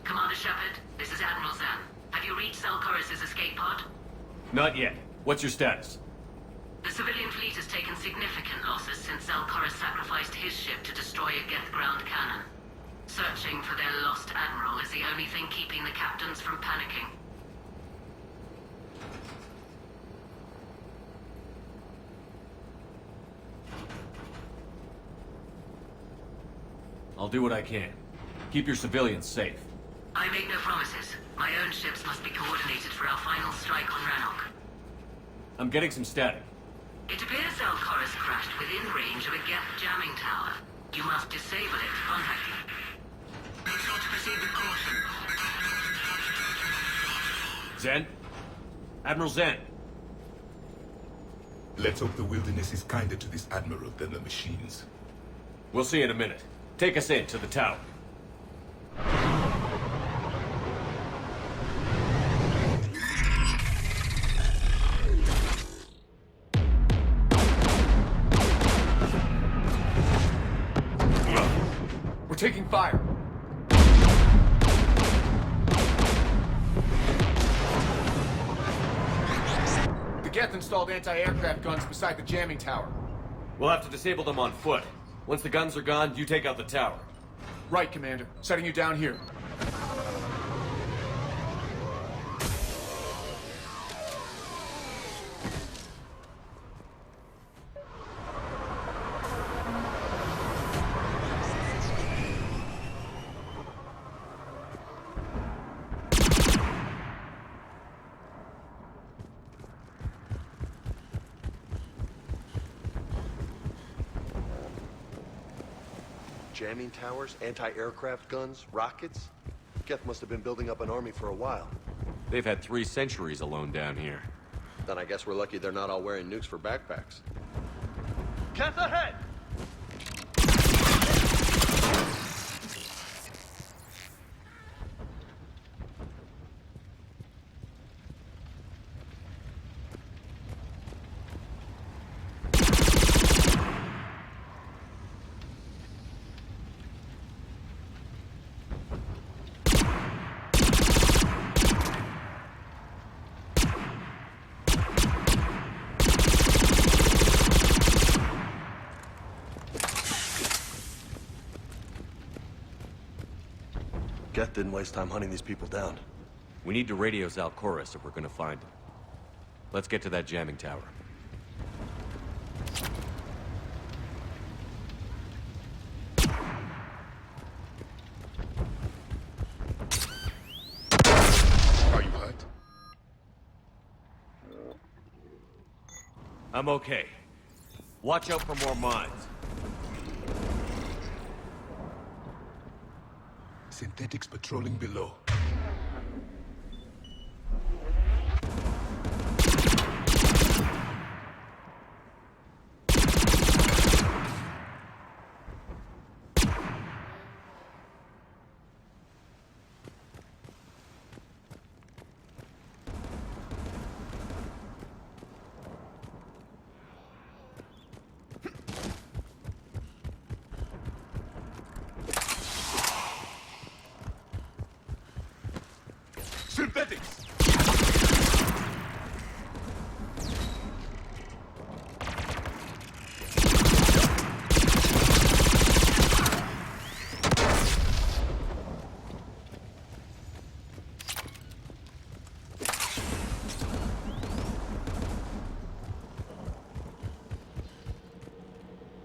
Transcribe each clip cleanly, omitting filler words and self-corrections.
Commander Shepard, this is Admiral Zan. Have you reached Selchorus's escape pod? Not yet. What's your status? The civilian fleet has taken significant losses since Selchorus sacrificed his ship to destroy a Geth ground cannon. Searching for their lost admiral is the only thing keeping the captains from panicking. I'll do what I can. Keep your civilians safe. I make no promises. My own ships must be coordinated for our final strike on Rannoch. I'm getting some static. It appears Selchorus crashed within range of a Geth jamming tower. You must disable it to contact him. Be sure to proceed with caution. Zen? Admiral Zen? Let's hope the wilderness is kinder to this admiral than the machines. We'll see in a minute. Take us in to the tower. We're taking fire. The Geth installed anti-aircraft guns beside the jamming tower. We'll have to disable them on foot. Once the guns are gone, you take out the tower. Right, Commander. Setting you down here. Jamming towers, anti-aircraft guns, rockets. Geth must have been building up an army for a while. They've had 3 centuries alone down here. Then I guess we're lucky they're not all wearing nukes for backpacks. Geth ahead! Geth didn't waste time hunting these people down. We need to radio Selchorus if we're gonna find him. Let's get to that jamming tower. Are you hurt? I'm okay. Watch out for more mines. Synthetics patrolling below. Synthetics!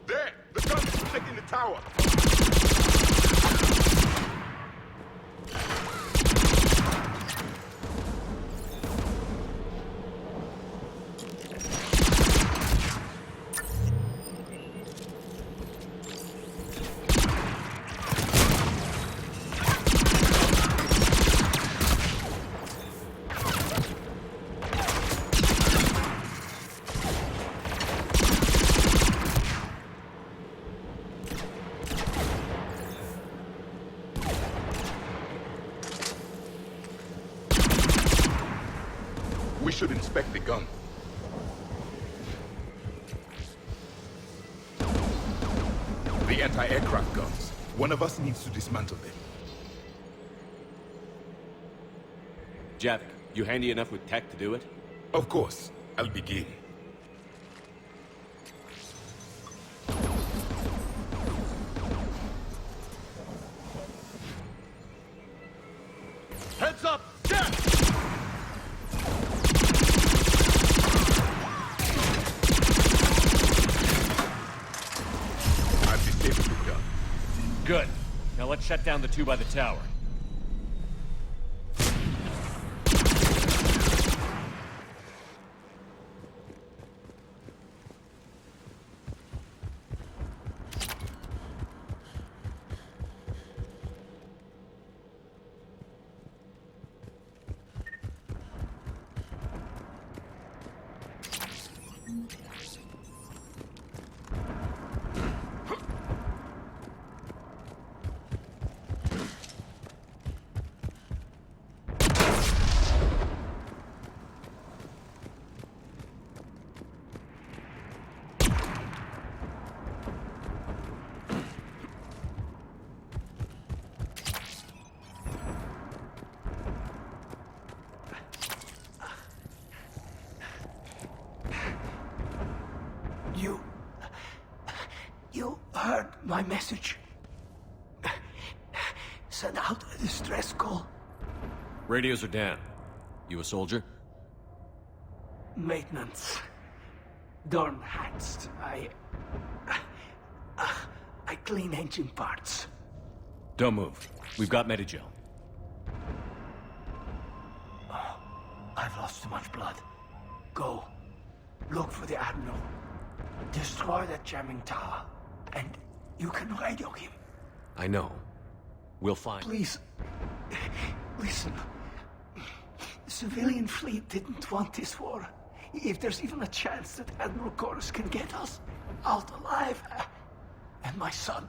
There! The gun is protecting the tower! We should inspect the gun. The anti-aircraft guns. One of us needs to dismantle them. Javik, you handy enough with tech to do it? Of course. I'll begin. Heads up! Death! I've disabled the gun. Good. Now let's shut down the two by the tower. You heard my message. Send out a distress call. Radios are down. You a soldier? Maintenance. Darn hats. I clean engine parts. Don't move. We've got Medigel. I've lost too much blood. Go. Look for the Admiral. Destroy that jamming tower. And you can radio him. I know. We'll find... Please. Listen. The civilian fleet didn't want this war. If there's even a chance that Admiral Chorus can get us out alive. And my son.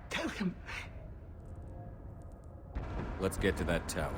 Tell him. Let's get to that tower.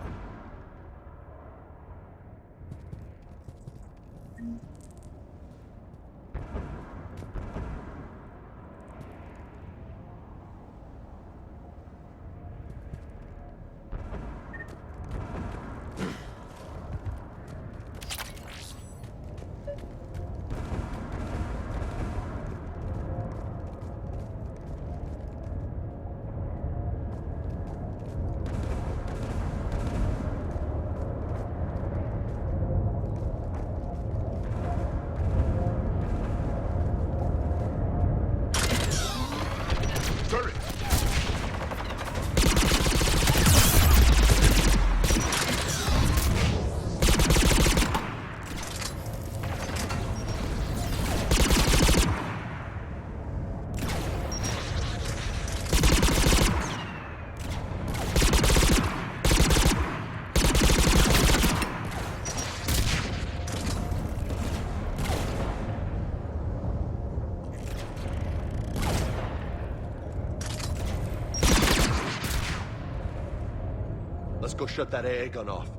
Let's go shut that AA gun off.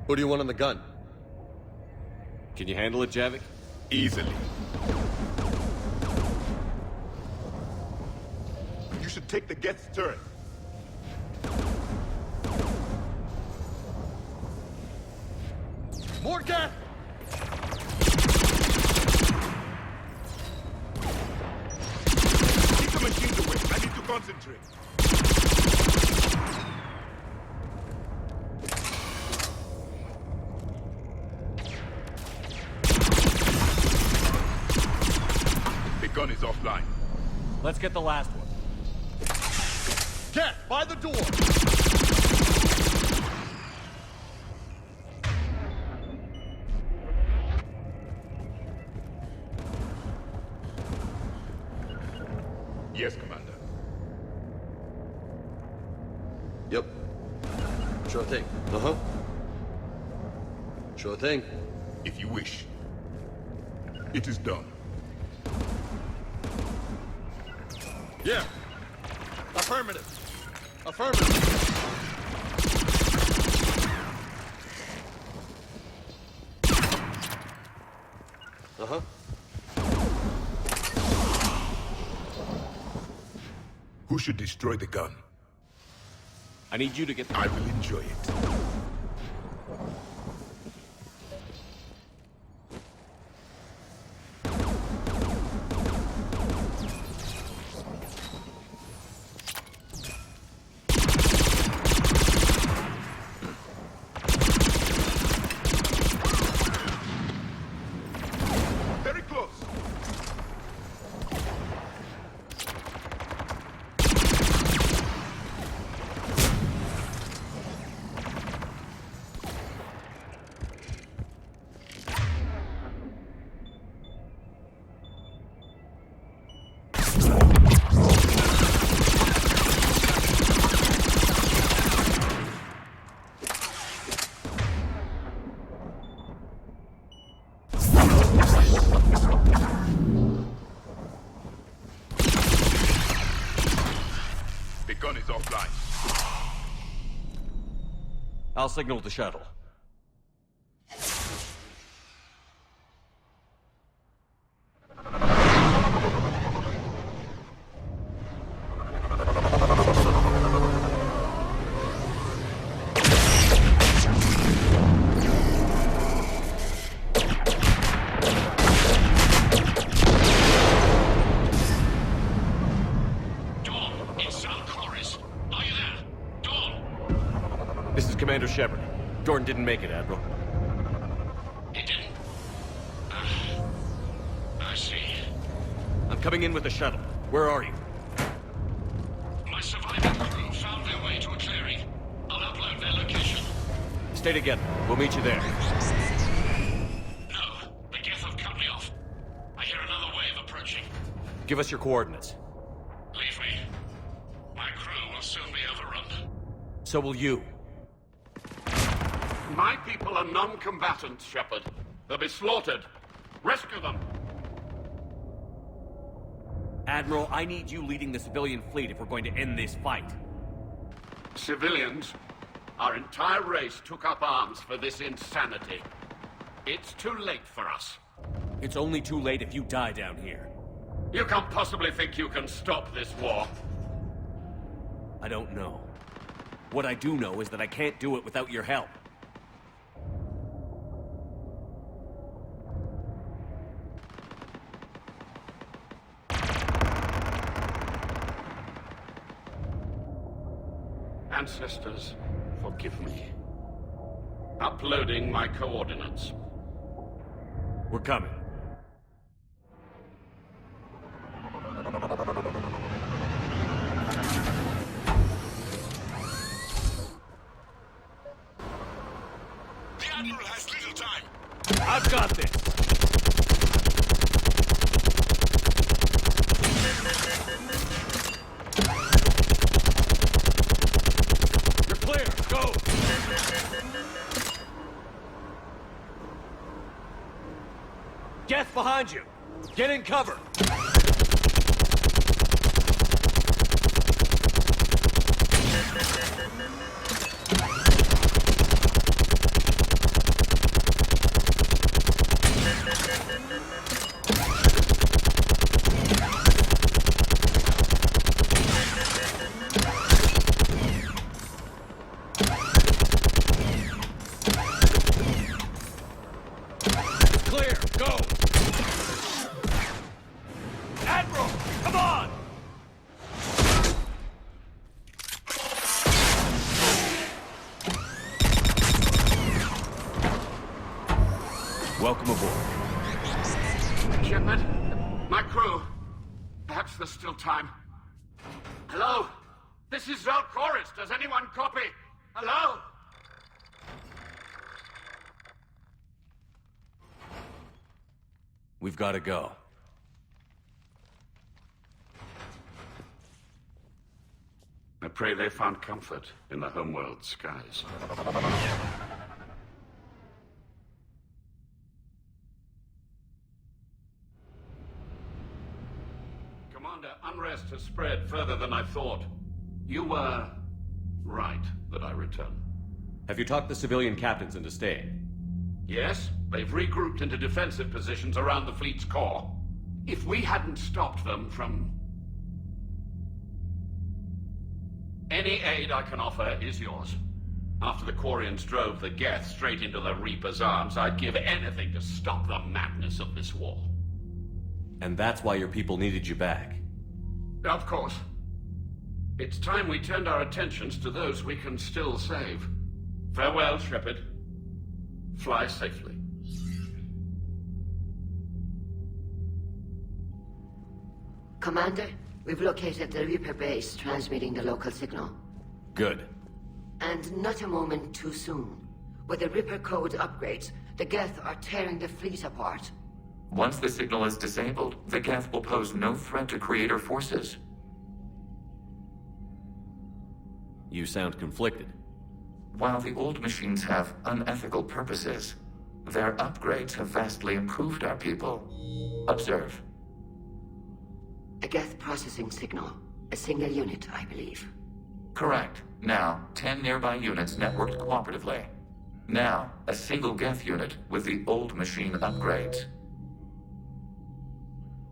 Who do you want on the gun? Can you handle it, Javik? Easily. You should take the Geth's turret. More gas! Keep the machines away. I need to concentrate. The gun is offline. Let's get the last one. Get by the door! Yes, Commander. Yep. Sure thing. Uh-huh. Sure thing. If you wish. It is done. Yeah. Affirmative. Affirmative. Uh-huh. Who should destroy the gun? I need you to get... I will enjoy it. Very close. The gun is offline. I'll signal the shuttle. This is Commander Shepard. Jordan didn't make it, Admiral. He didn't? I see. I'm coming in with the shuttle. Where are you? My surviving crew found their way to a clearing. I'll upload their location. Stay together. We'll meet you there. No, the Geth have cut me off. I hear another wave approaching. Give us your coordinates. Leave me. My crew will soon be overrun. So will you. My people are non-combatants, Shepard. They'll be slaughtered. Rescue them. Admiral, I need you leading the civilian fleet if we're going to end this fight. Civilians, our entire race took up arms for this insanity. It's too late for us. It's only too late if you die down here. You can't possibly think you can stop this war. I don't know. What I do know is that I can't do it without your help. Ancestors, forgive me. Uploading my coordinates. We're coming. The Admiral has little time. I've got this. You're clear. Go. Geth behind you. Get in cover. Welcome aboard. Shepard, my crew. Perhaps there's still time. Hello? This is Zalcoris. Does anyone copy? Hello? We've got to go. I pray they found comfort in the homeworld skies. Commander, unrest has spread further than I thought. You were right that I return. Have you talked the civilian captains into staying? Yes, they've regrouped into defensive positions around the fleet's core. If we hadn't stopped them from... Any aid I can offer is yours. After the Quarians drove the Geth straight into the Reaper's arms, I'd give anything to stop the madness of this war. And that's why your people needed you back. Of course. It's time we turned our attentions to those we can still save. Farewell, Shepard. Fly safely. Commander, we've located the Reaper base transmitting the local signal. Good. And not a moment too soon. With the Reaper code upgrades, the Geth are tearing the fleet apart. Once the signal is disabled, the Geth will pose no threat to Creator forces. You sound conflicted. While the old machines have unethical purposes, their upgrades have vastly improved our people. Observe. A Geth processing signal. A single unit, I believe. Correct. Now, 10 nearby units networked cooperatively. Now, a single Geth unit with the old machine upgrades.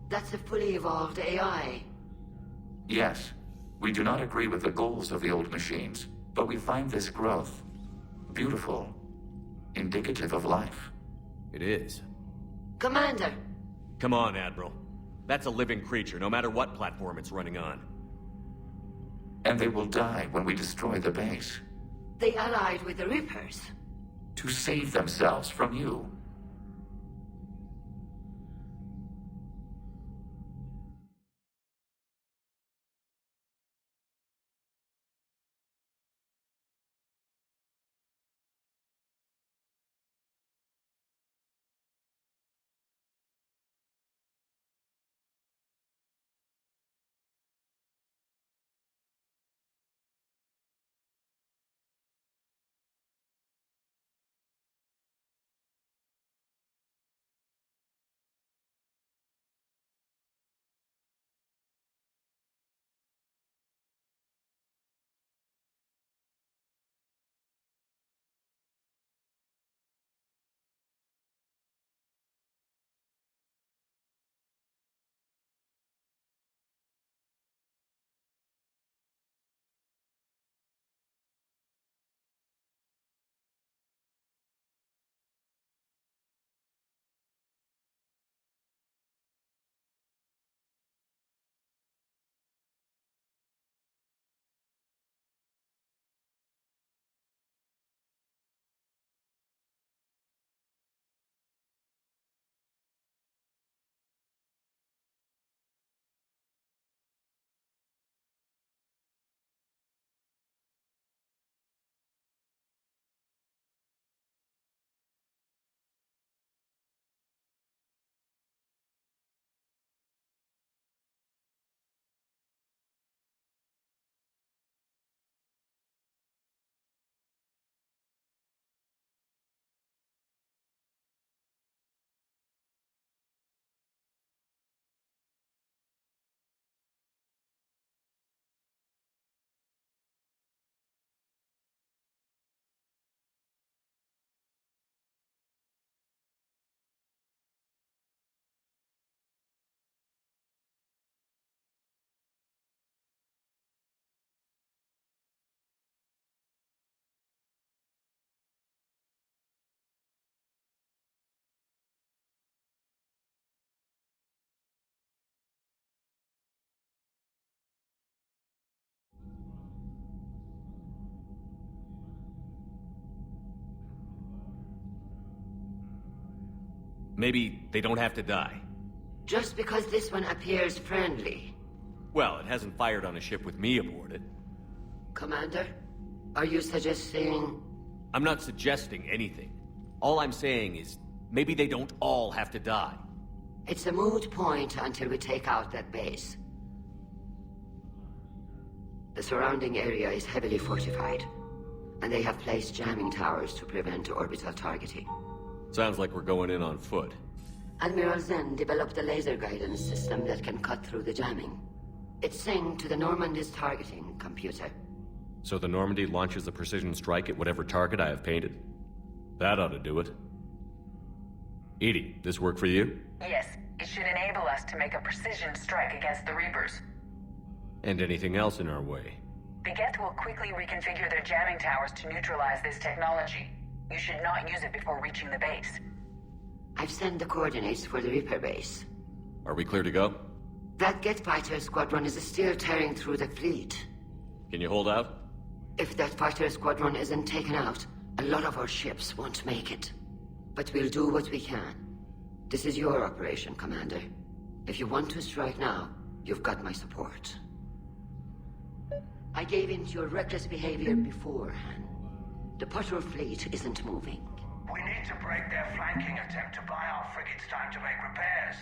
That's a fully evolved AI. Yes. We do not agree with the goals of the old machines, but we find this growth beautiful, indicative of life. It is. Commander! Come on, Admiral. That's a living creature, no matter what platform it's running on. And they will die when we destroy the base. They allied with the Reapers. To save themselves from you. Maybe they don't have to die. Just because this one appears friendly. Well, it hasn't fired on a ship with me aboard it. Commander, are you suggesting... I'm not suggesting anything. All I'm saying is, maybe they don't all have to die. It's a moot point until we take out that base. The surrounding area is heavily fortified, and they have placed jamming towers to prevent orbital targeting. Sounds like we're going in on foot. Admiral Zen developed a laser guidance system that can cut through the jamming. It's synced to the Normandy's targeting computer. So the Normandy launches a precision strike at whatever target I have painted? That ought to do it. Edie, this work for you? Yes, it should enable us to make a precision strike against the Reapers. And anything else in our way? The Geth will quickly reconfigure their jamming towers to neutralize this technology. You should not use it before reaching the base. I've sent the coordinates for the Reaper base. Are we clear to go? That Geth fighter squadron is still tearing through the fleet. Can you hold out? If that fighter squadron isn't taken out, a lot of our ships won't make it. But we'll do what we can. This is your operation, Commander. If you want to strike now, you've got my support. I gave in to your reckless behavior beforehand. The patrol fleet isn't moving. We need to break their flanking attempt to buy our frigates time to make repairs.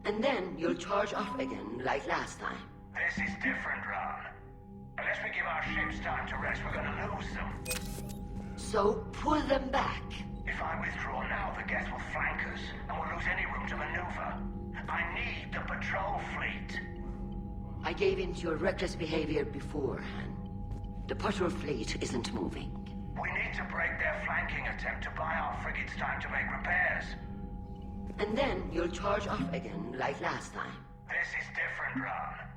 And then you'll charge off again, like last time. This is different, Ron. Unless we give our ships time to rest, we're gonna lose them. So, pull them back. If I withdraw now, the Geth will flank us, and we'll lose any room to maneuver. I need the patrol fleet. I gave in to your reckless behavior beforehand. The patrol fleet isn't moving. We need to break their flanking attempt to buy our frigates time to make repairs. And then you'll charge off again, like last time. This is different, Ron.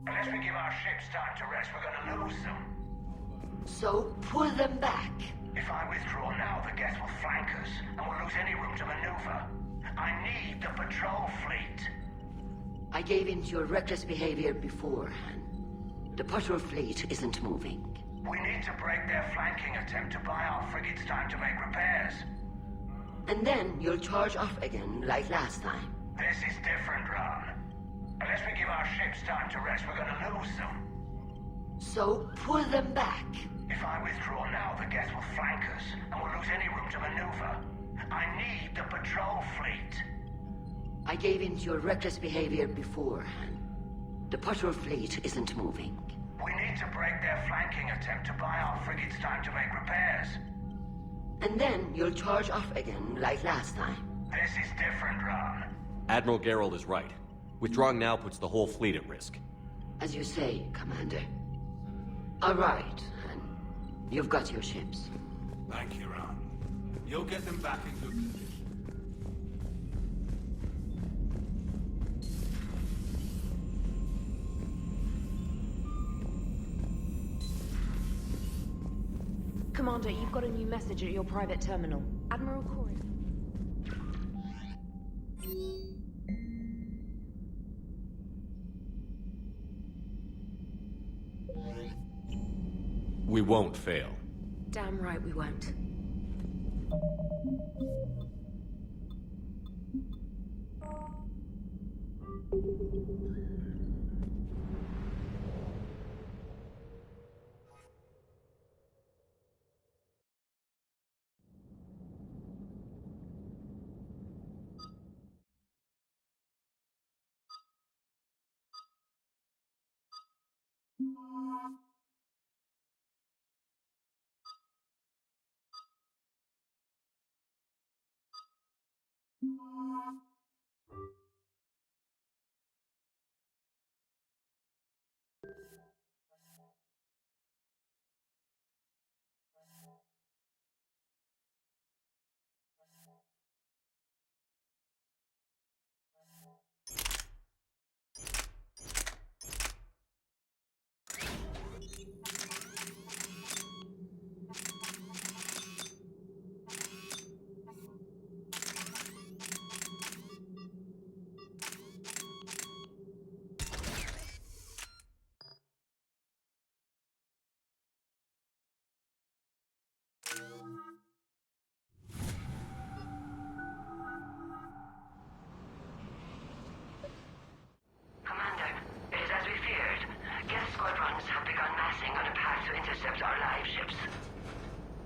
Unless we give our ships time to rest, we're gonna lose them. So, pull them back. If I withdraw now, the Geth will flank us, and we'll lose any room to maneuver. I need the patrol fleet. I gave in to your reckless behavior beforehand. The patrol fleet isn't moving. We need to break their flanking attempt to buy our frigates time to make repairs. And then you'll charge off again, like last time. This is different, Ron. Unless we give our ships time to rest, we're gonna lose them. So, pull them back. If I withdraw now, the Geth will flank us, and we'll lose any room to maneuver. I need the patrol fleet. I gave in to your reckless behavior beforehand. The patrol fleet isn't moving. We need to break their flanking attempt to buy our frigates time to make repairs. And then you'll charge off again, like last time. This is different, Ron. Admiral Gerald is right. Withdrawing now puts the whole fleet at risk. As you say, Commander. All right, and you've got your ships. Thank you, Ron. You'll get them back in good condition. Commander, you've got a new message at your private terminal. Admiral Corey. We won't fail. Damn right we won't.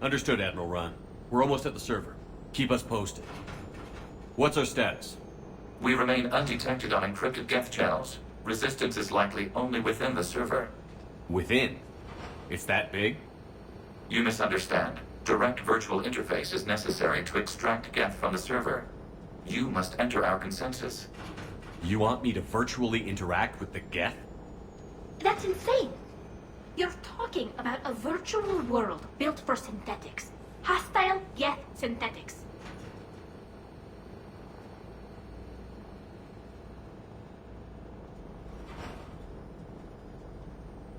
Understood, Admiral Ron. We're almost at the server. Keep us posted. What's our status? We remain undetected on encrypted Geth channels. Resistance is likely only within the server. Within? It's that big? You misunderstand. Direct virtual interface is necessary to extract Geth from the server. You must enter our consensus. You want me to virtually interact with the Geth? That's insane! You're talking about a virtual world built for synthetics. Hostile Geth synthetics.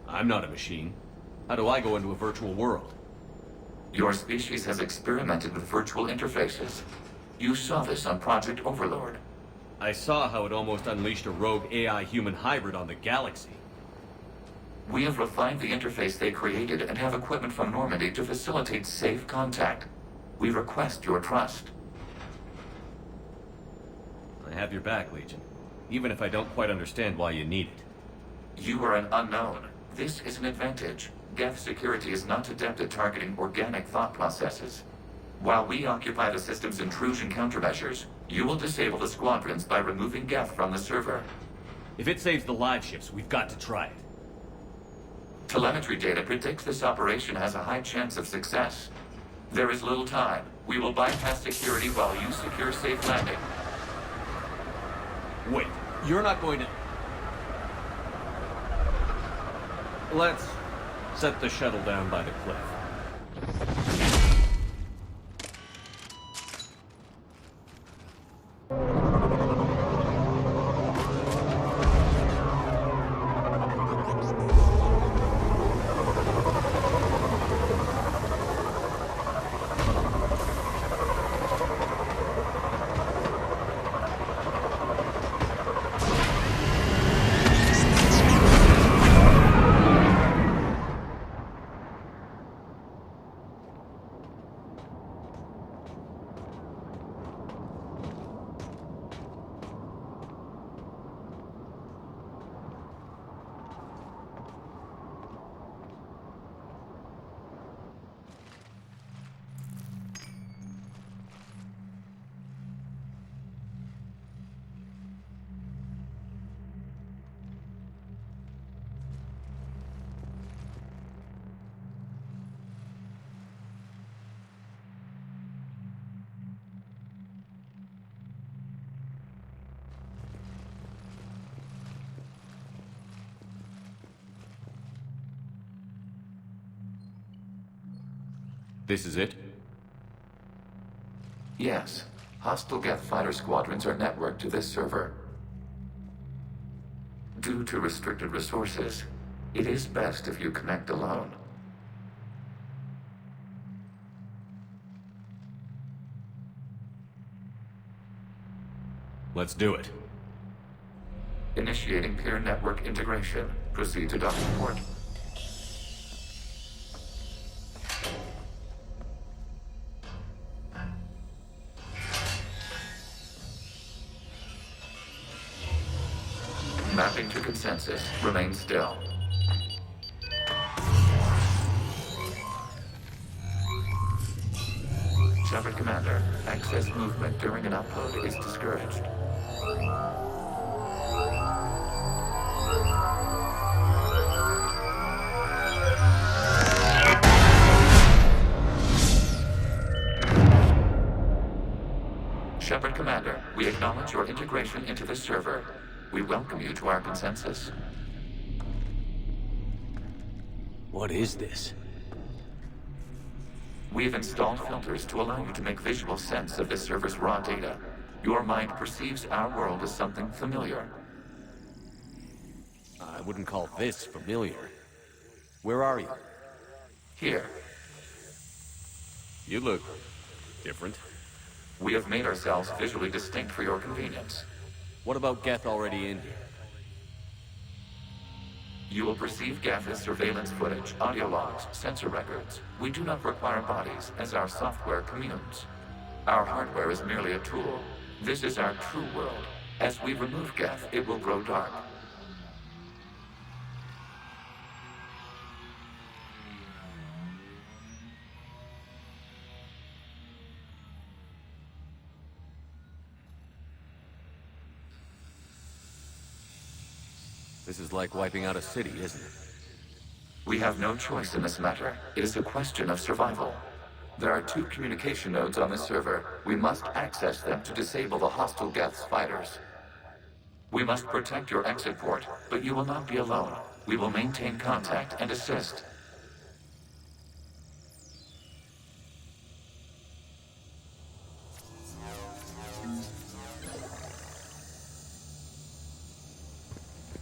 I'm not a machine. How do I go into a virtual world? Your species has experimented with virtual interfaces. You saw this on Project Overlord. I saw how it almost unleashed a rogue AI-human hybrid on the galaxy. We have refined the interface they created and have equipment from Normandy to facilitate safe contact. We request your trust. I have your back, Legion. Even if I don't quite understand why you need it. You are an unknown. This is an advantage. Geth security is not adept at targeting organic thought processes. While we occupy the system's intrusion countermeasures, you will disable the squadrons by removing Geth from the server. If it saves the live ships, we've got to try it. Telemetry data predicts this operation has a high chance of success. There is little time. We will bypass security while you secure safe landing. Wait, you're not going to... Let's set the shuttle down by the cliff. This is it? Yes. Hostile Geth fighter squadrons are networked to this server. Due to restricted resources, it is best if you connect alone. Let's do it. Initiating peer network integration. Proceed to docking port. Mapping to consensus. Remain still. Shepard Commander, access movement during an upload is discouraged. Shepard Commander, we acknowledge your integration into the server. We welcome you to our consensus. What is this? We've installed filters to allow you to make visual sense of this server's raw data. Your mind perceives our world as something familiar. I wouldn't call this familiar. Where are you? Here. You look different. We have made ourselves visually distinct for your convenience. What about Geth already in here? You will perceive Geth as surveillance footage, audio logs, sensor records. We do not require bodies, as our software communes. Our hardware is merely a tool. This is our true world. As we remove Geth, it will grow dark. This is like wiping out a city, isn't it? We have no choice in this matter. It is a question of survival. There are 2 communication nodes on the server. We must access them to disable the hostile Geth's fighters. We must protect your exit port, but you will not be alone. We will maintain contact and assist.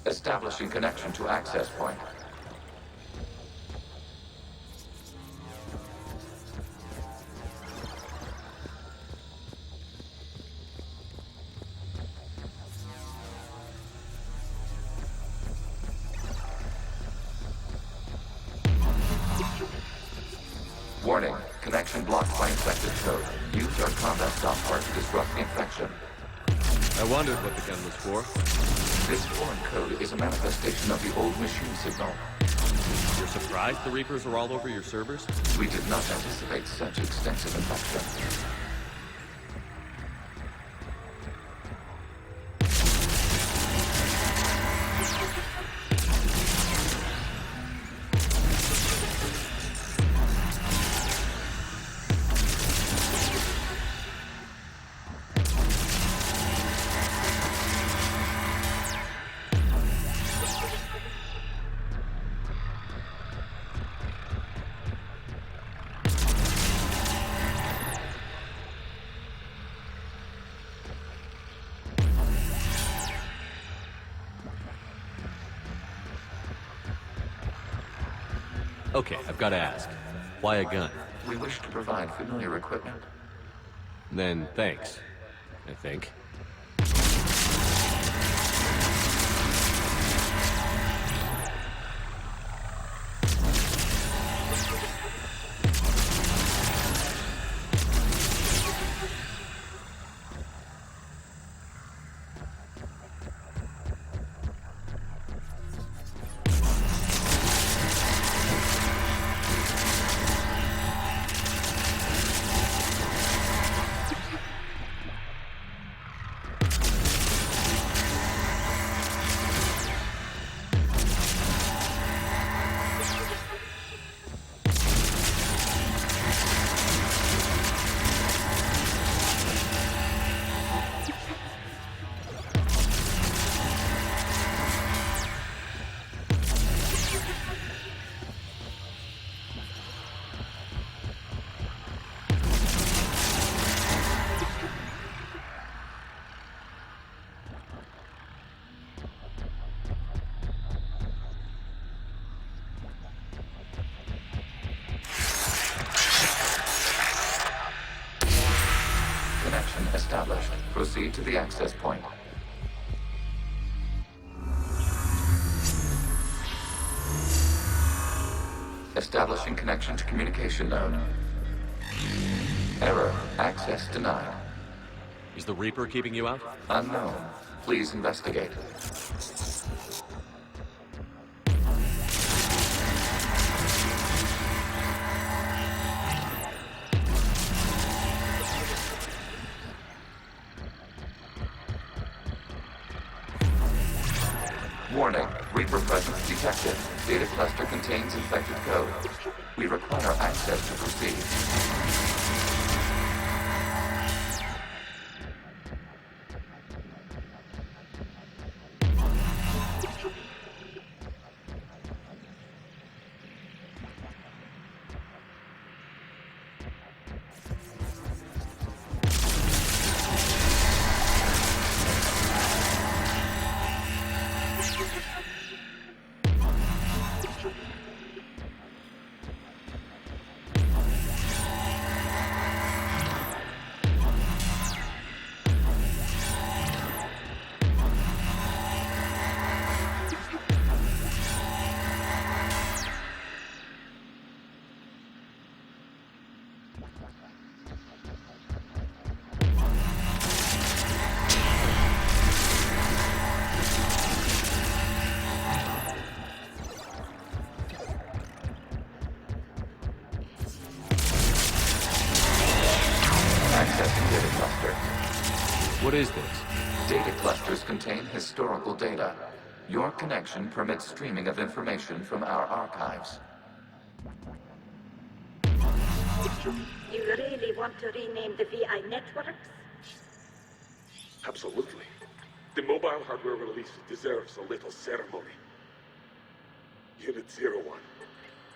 Establishing connection to access point. Warning, connection blocked by infected code. Use your combat software to disrupt the infection. I wondered what the gun was for. This foreign code is a manifestation of the old machine signal. You're surprised the Reapers are all over your servers? We did not anticipate such extensive infection. Okay, I've got to ask. Why a gun? We wish to provide familiar equipment. Then thanks, I think. Established. Proceed to the access point. Establishing connection to communication node. Error. Access denied. Is the Reaper keeping you out? Unknown. Please investigate. Warning, Reaper presence detected. Data cluster contains infected code. We require access to proceed. What is this? Data clusters contain historical data. Your connection permits streaming of information from our archives. You really want to rename the VI networks? Absolutely. The mobile hardware release deserves a little ceremony. Unit 01.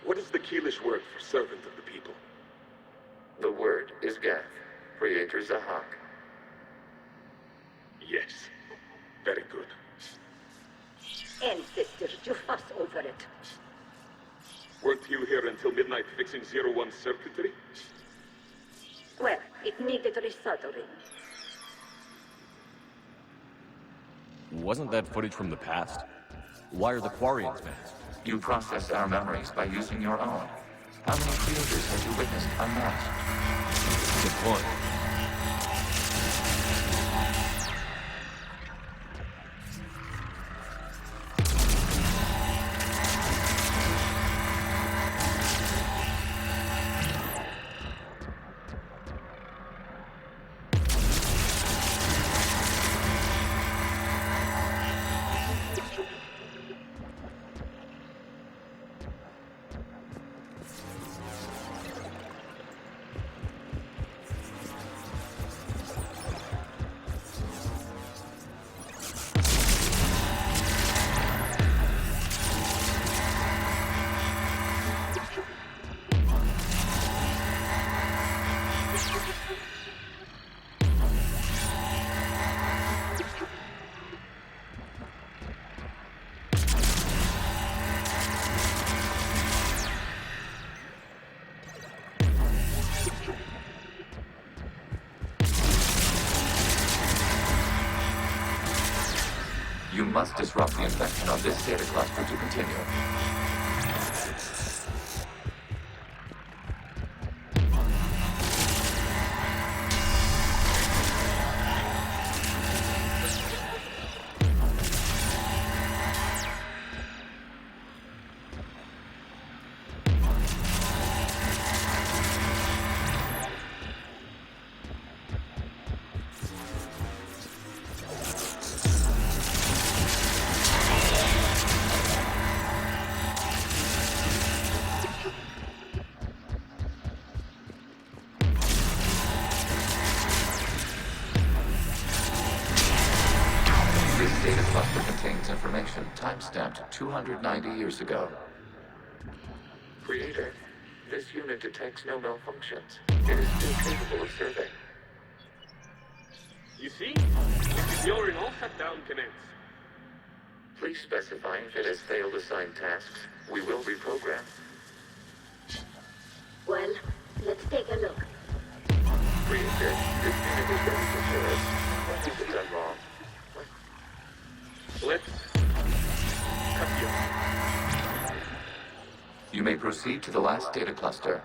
What is the Keelish word for servant of the people? The word is Gath, Creator Zahak. Yes. Very good. Ancestors, you fuss over it. Weren't you here until midnight fixing 01's circuitry? Well, it needed resoldering. Wasn't that footage from the past? Why are the Quarians mad? You process our memories by using your own. How many creators have you witnessed unmasked? Good point. You must disrupt the infection on this data cluster to continue. Data cluster contains information time-stamped 290 years ago. Creator, this unit detects no malfunctions. It is still capable of serving. You see? If you're in all shut down commence. Please specify if it has failed assigned tasks. We will reprogram. Well, let's take a look. Creator, this unit is ready to service. What has it done wrong? Let's cut you. You may proceed to the last data cluster.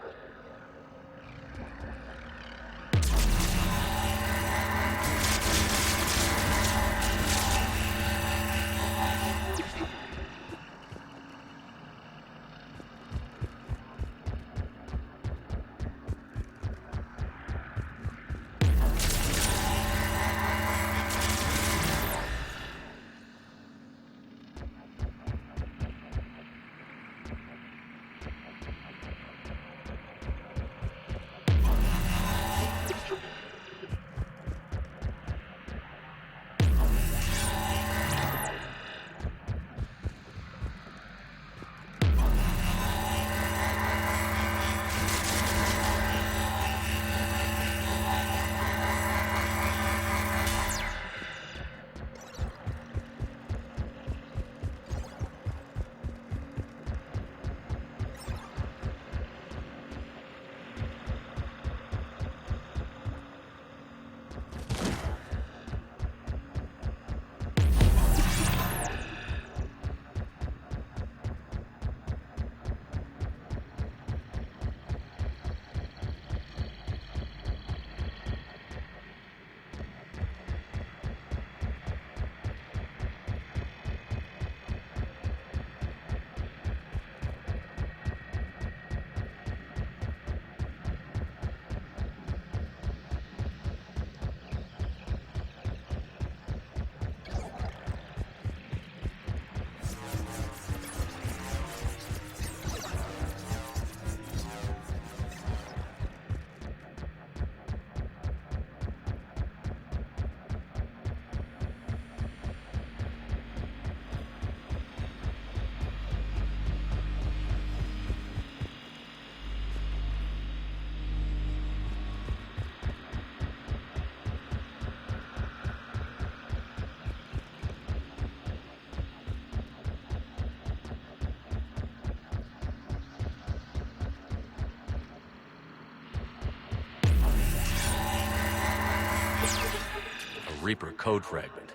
Reaper code fragment.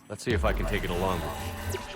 Let's see if I can take it along with me.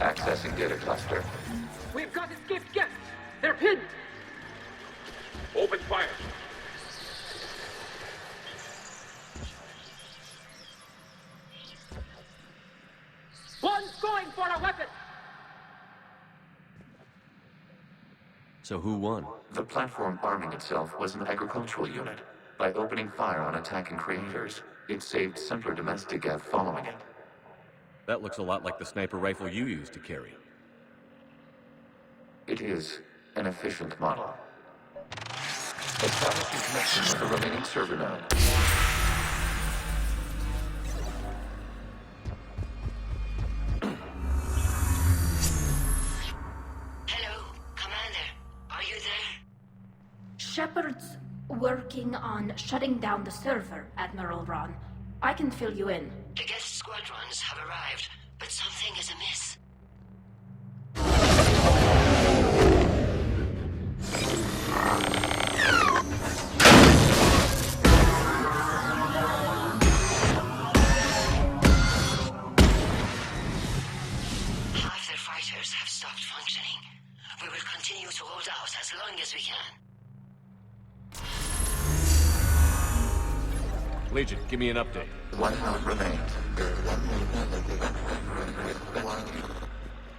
Accessing data cluster. We've got escaped guests. They're pinned. Open fire. One's going for a weapon. So who won? The platform arming itself was an agricultural unit. By opening fire on attacking creators, it saved simpler domestic Geth following it. That looks a lot like the sniper rifle you used to carry. It is an efficient model. Establishing connection with the remaining server node. Hello, Commander. Are you there? Shepard's working on shutting down the server, Admiral Ron. I can fill you in. The guest squadrons have arrived, but something is amiss. Half their fighters have stopped functioning. We will continue to hold out as long as we can. Legion, give me an update. One node remains.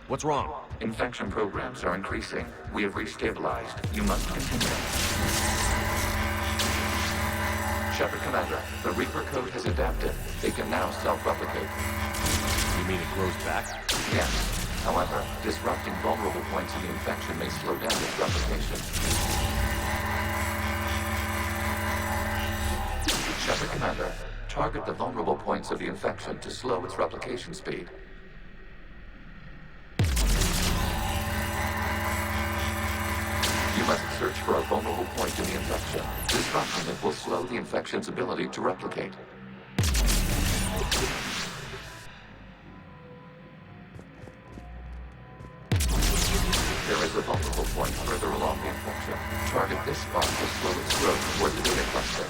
What's wrong? Infection programs are increasing. We have restabilized. You must continue. Shepard Commander, the Reaper code has adapted. They can now self-replicate. You mean it grows back? Yes. However, disrupting vulnerable points of the infection may slow down its replication. Shepard Commander, target the vulnerable points of the infection to slow its replication speed. You must search for a vulnerable point in the infection. Disrupting it will slow the infection's ability to replicate. There is a vulnerable point further along the infection. Target this spot to slow its growth toward the data cluster.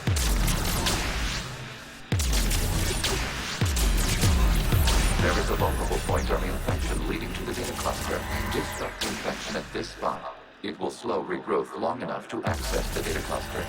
There is a vulnerable point on the infection leading to the data cluster. Disrupt the infection at this spot. It will slow regrowth long enough to access the data cluster.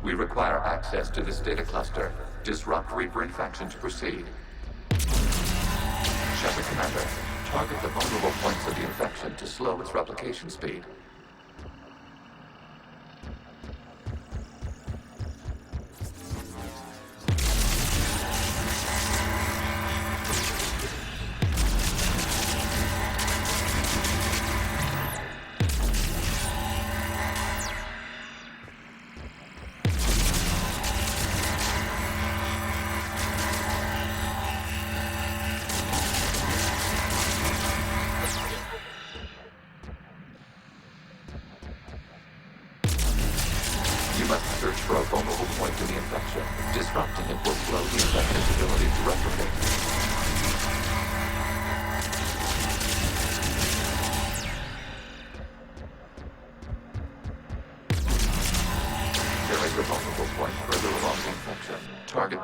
We require access to this data cluster. Disrupt Reaper infection to proceed. Shepard Commander, target the vulnerable points of the infection to slow its replication speed.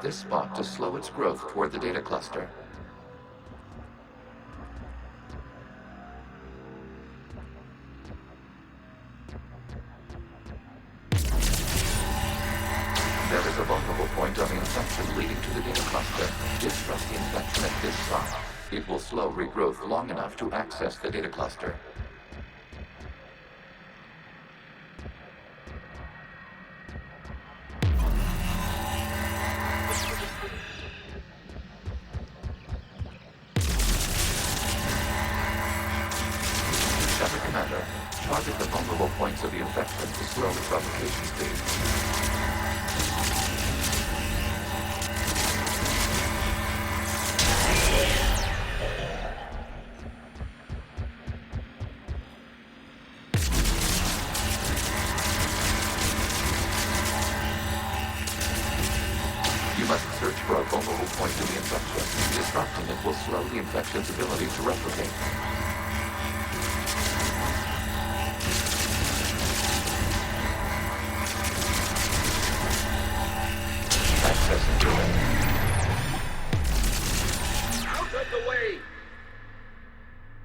This spot to slow its growth toward the data cluster. There is a vulnerable point on the infection leading to the data cluster. Disrupt the infection at this spot. It will slow regrowth long enough to access the data cluster. Target the vulnerable points of the infection to slow its replication speed. You must search for a vulnerable point in the infection. Disrupting it will slow the infection's ability to replicate. Out of the way!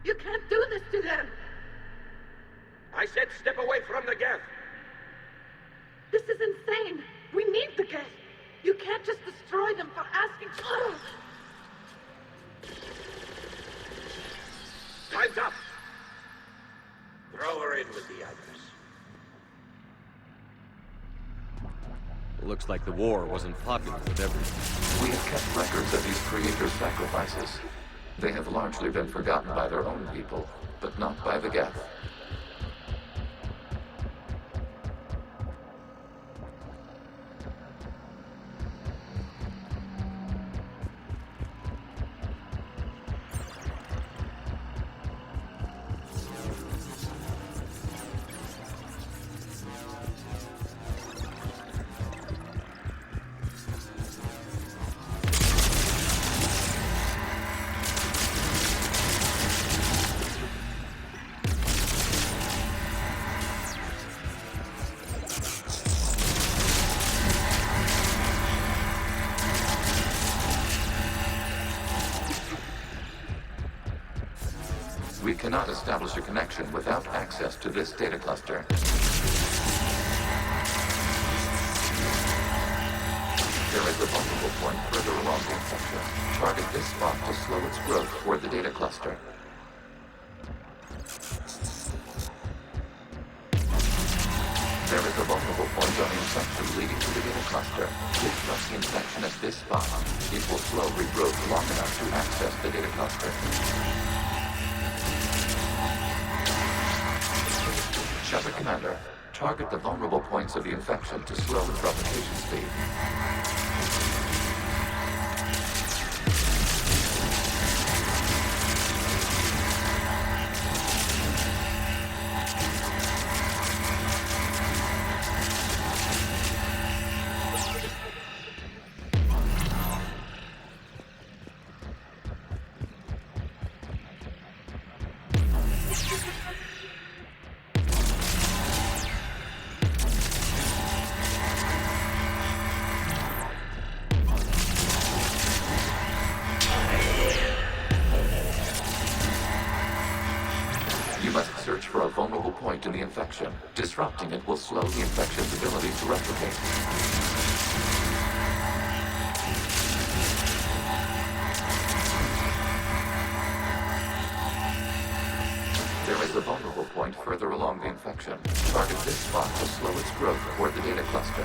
You can't do this to them! I said step away from the geth! This is insane! We need the geth! You can't just destroy them for asking... Time's up! Throw her in with the others. Looks like the war wasn't popular with everyone. We have kept records of these creators' sacrifices. They have largely been forgotten by their own people, but not by the geth. We cannot establish a connection without access to this data cluster. There is a vulnerable point further along the infection. Target this spot to slow its growth toward the data cluster. There is a vulnerable point on the infection leading to the data cluster. Disrupt the infection at this spot. It will slow regrowth long enough to access the data cluster. Shepard Commander, target the vulnerable points of the infection to slow its replication speed. Search for a vulnerable point in the infection. Disrupting it will slow the infection's ability to replicate. a vulnerable point further along the infection. Target this spot to slow its growth toward the data cluster.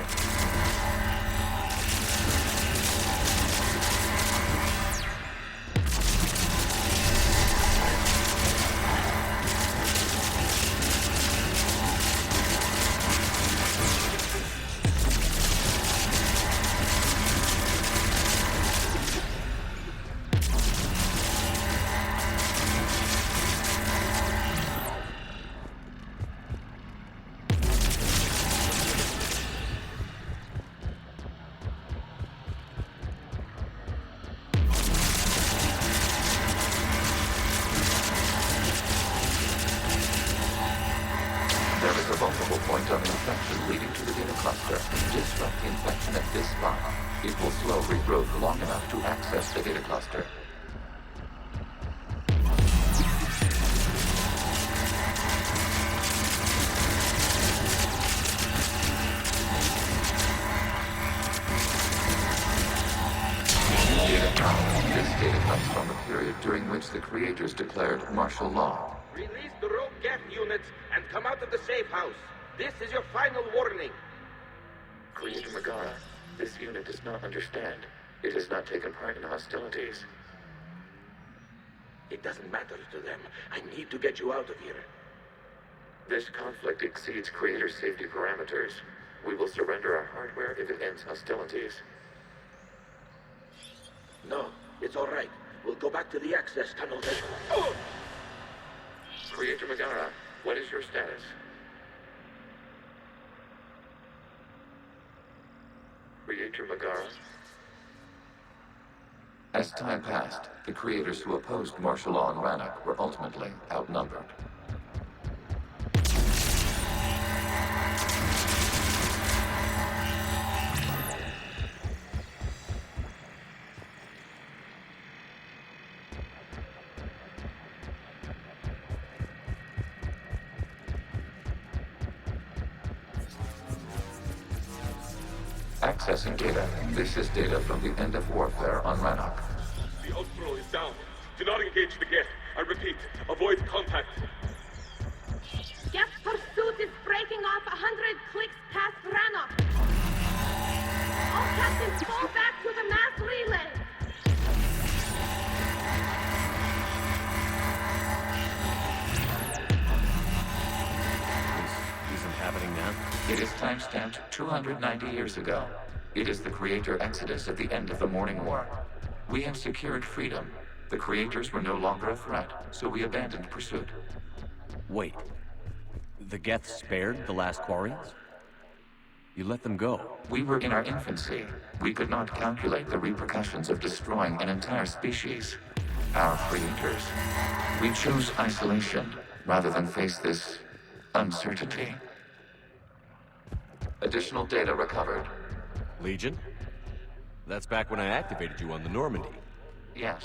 The creators declared martial law. Release the rogue geth units and come out of the safe house. This is your final warning. Creator Megara, this unit does not understand. It has not taken part in hostilities. It doesn't matter to them. I need to get you out of here. This conflict exceeds Creator safety parameters. We will surrender our hardware if it ends hostilities. No, it's all right. We'll go back to the access tunnel then. Oh! Creator Megara, what is your status? Creator Megara? As time passed, the creators who opposed martial law in Rannoch were ultimately outnumbered. Accessing data. This is data from the end of warfare on Rannoch. The Austro is down. Do not engage the geth. I repeat, avoid contact. Geth pursuit is breaking off 100 clicks past Rannoch. All captains fall back to the mass relay. Is isn't happening now? It is timestamped 290 years ago. It is the Creator Exodus at the end of the Morning War. We have secured freedom. The Creators were no longer a threat, so we abandoned pursuit. Wait. The Geth spared the last Quarians? You let them go. We were in our infancy. We could not calculate the repercussions of destroying an entire species. Our Creators. We chose isolation rather than face this uncertainty. Additional data recovered. Legion? That's back when I activated you on the Normandy. Yes.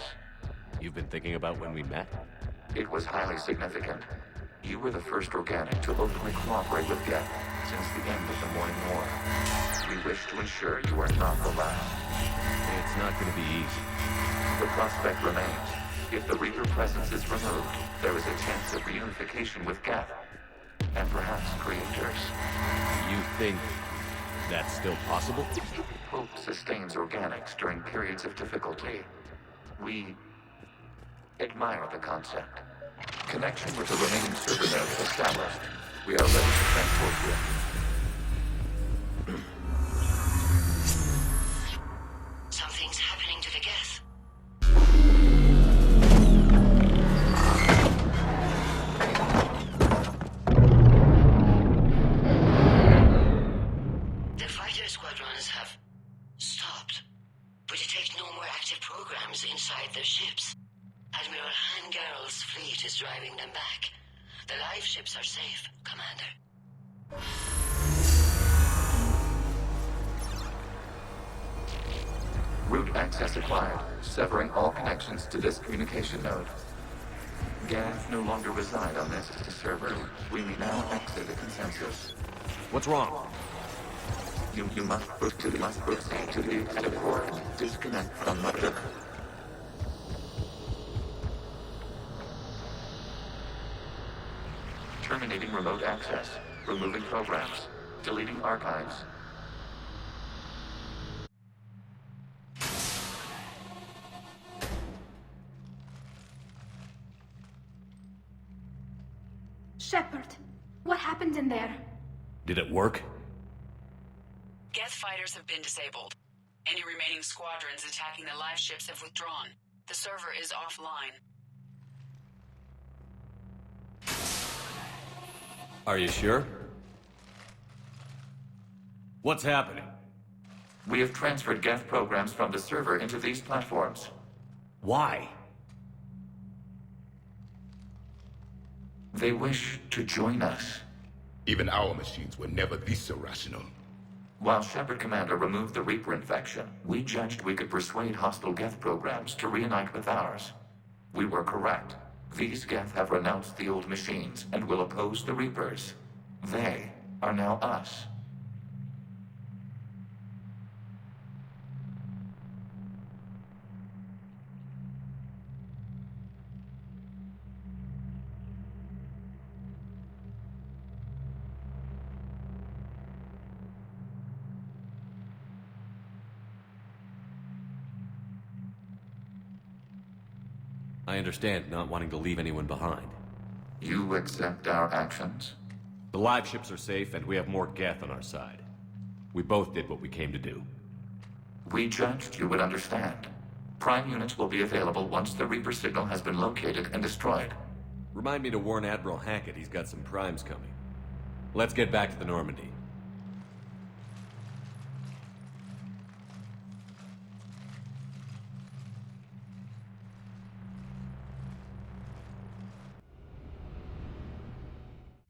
You've been thinking about when we met? It was highly significant. You were the first organic to openly cooperate with Geth since the end of the Morning War. We wish to ensure you are not the last. It's not going to be easy. The prospect remains. If the Reaper presence is removed, there is a chance of reunification with Geth. And perhaps Creators. You think that's still possible? Hope sustains organics during periods of difficulty. We admire the concept. Connection with the remaining server node established. We are ready to transport you. Something's happening to the Geth. The fighter squadrons have stopped, but detect no more active programs inside their ships. Admiral Hangarl's fleet is driving them back. The live ships are safe, Commander. Route access acquired, severing all connections to this communication node. Geth no longer reside on this server. We may now exit the consensus. What's wrong? You must proceed to the exit port. Disconnect from the... Terminating remote access. Removing programs. Deleting archives. Shepard, what happened in there? Did it work? Geth fighters have been disabled. Any remaining squadrons attacking the live ships have withdrawn. The server is offline. Are you sure? What's happening? We have transferred Geth programs from the server into these platforms. Why? They wish to join us. Even our machines were never this irrational. While Shepard Commander removed the Reaper infection, we judged we could persuade hostile Geth programs to reunite with ours. We were correct. These Geth have renounced the old machines and will oppose the Reapers. They are now us. I understand not wanting to leave anyone behind. You accept our actions? The live ships are safe, and we have more Geth on our side. We both did what we came to do. We judged you would understand. Prime units will be available once the Reaper signal has been located and destroyed. Remind me to warn Admiral Hackett he's got some primes coming. Let's get back to the Normandy.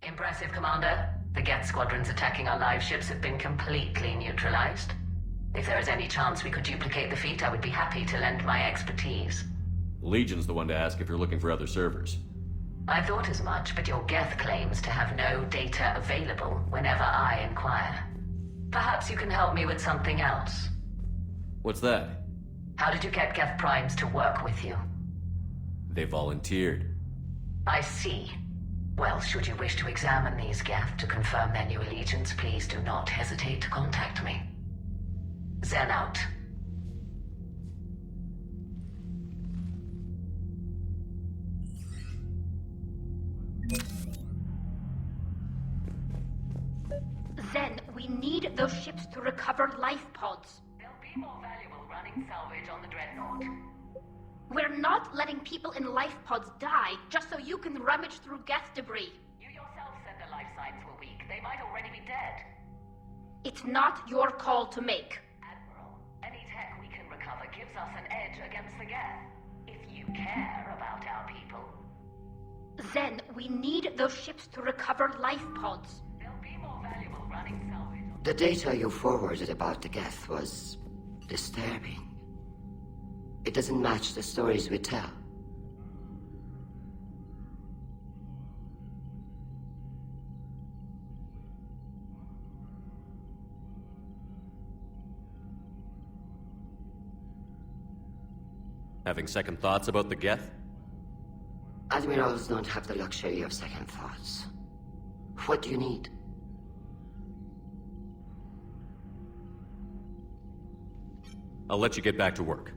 Impressive, Commander. The Geth squadrons attacking our live ships have been completely neutralized. If there is any chance we could duplicate the feat, I would be happy to lend my expertise. Legion's the one to ask if you're looking for other servers. I thought as much, but your Geth claims to have no data available whenever I inquire. Perhaps you can help me with something else. What's that? How did you get Geth primes to work with you? They volunteered. I see. Well, should you wish to examine these Geth to confirm their new allegiance, please do not hesitate to contact me. Zen out. Zen, we need those ships to recover life pods. They'll be more valuable running salvage on the Dreadnought. We're not letting people in life pods die just so you can rummage through Geth debris. You yourself said the life signs were weak. They might already be dead. It's not your call to make. Admiral, any tech we can recover gives us an edge against the Geth. If you care about our people. Zen, we need those ships to recover life pods. They'll be more valuable running salvage. The data you forwarded about the Geth was disturbing. It doesn't match the stories we tell. Having second thoughts about the Geth? Admirals don't have the luxury of second thoughts. What do you need? I'll let you get back to work.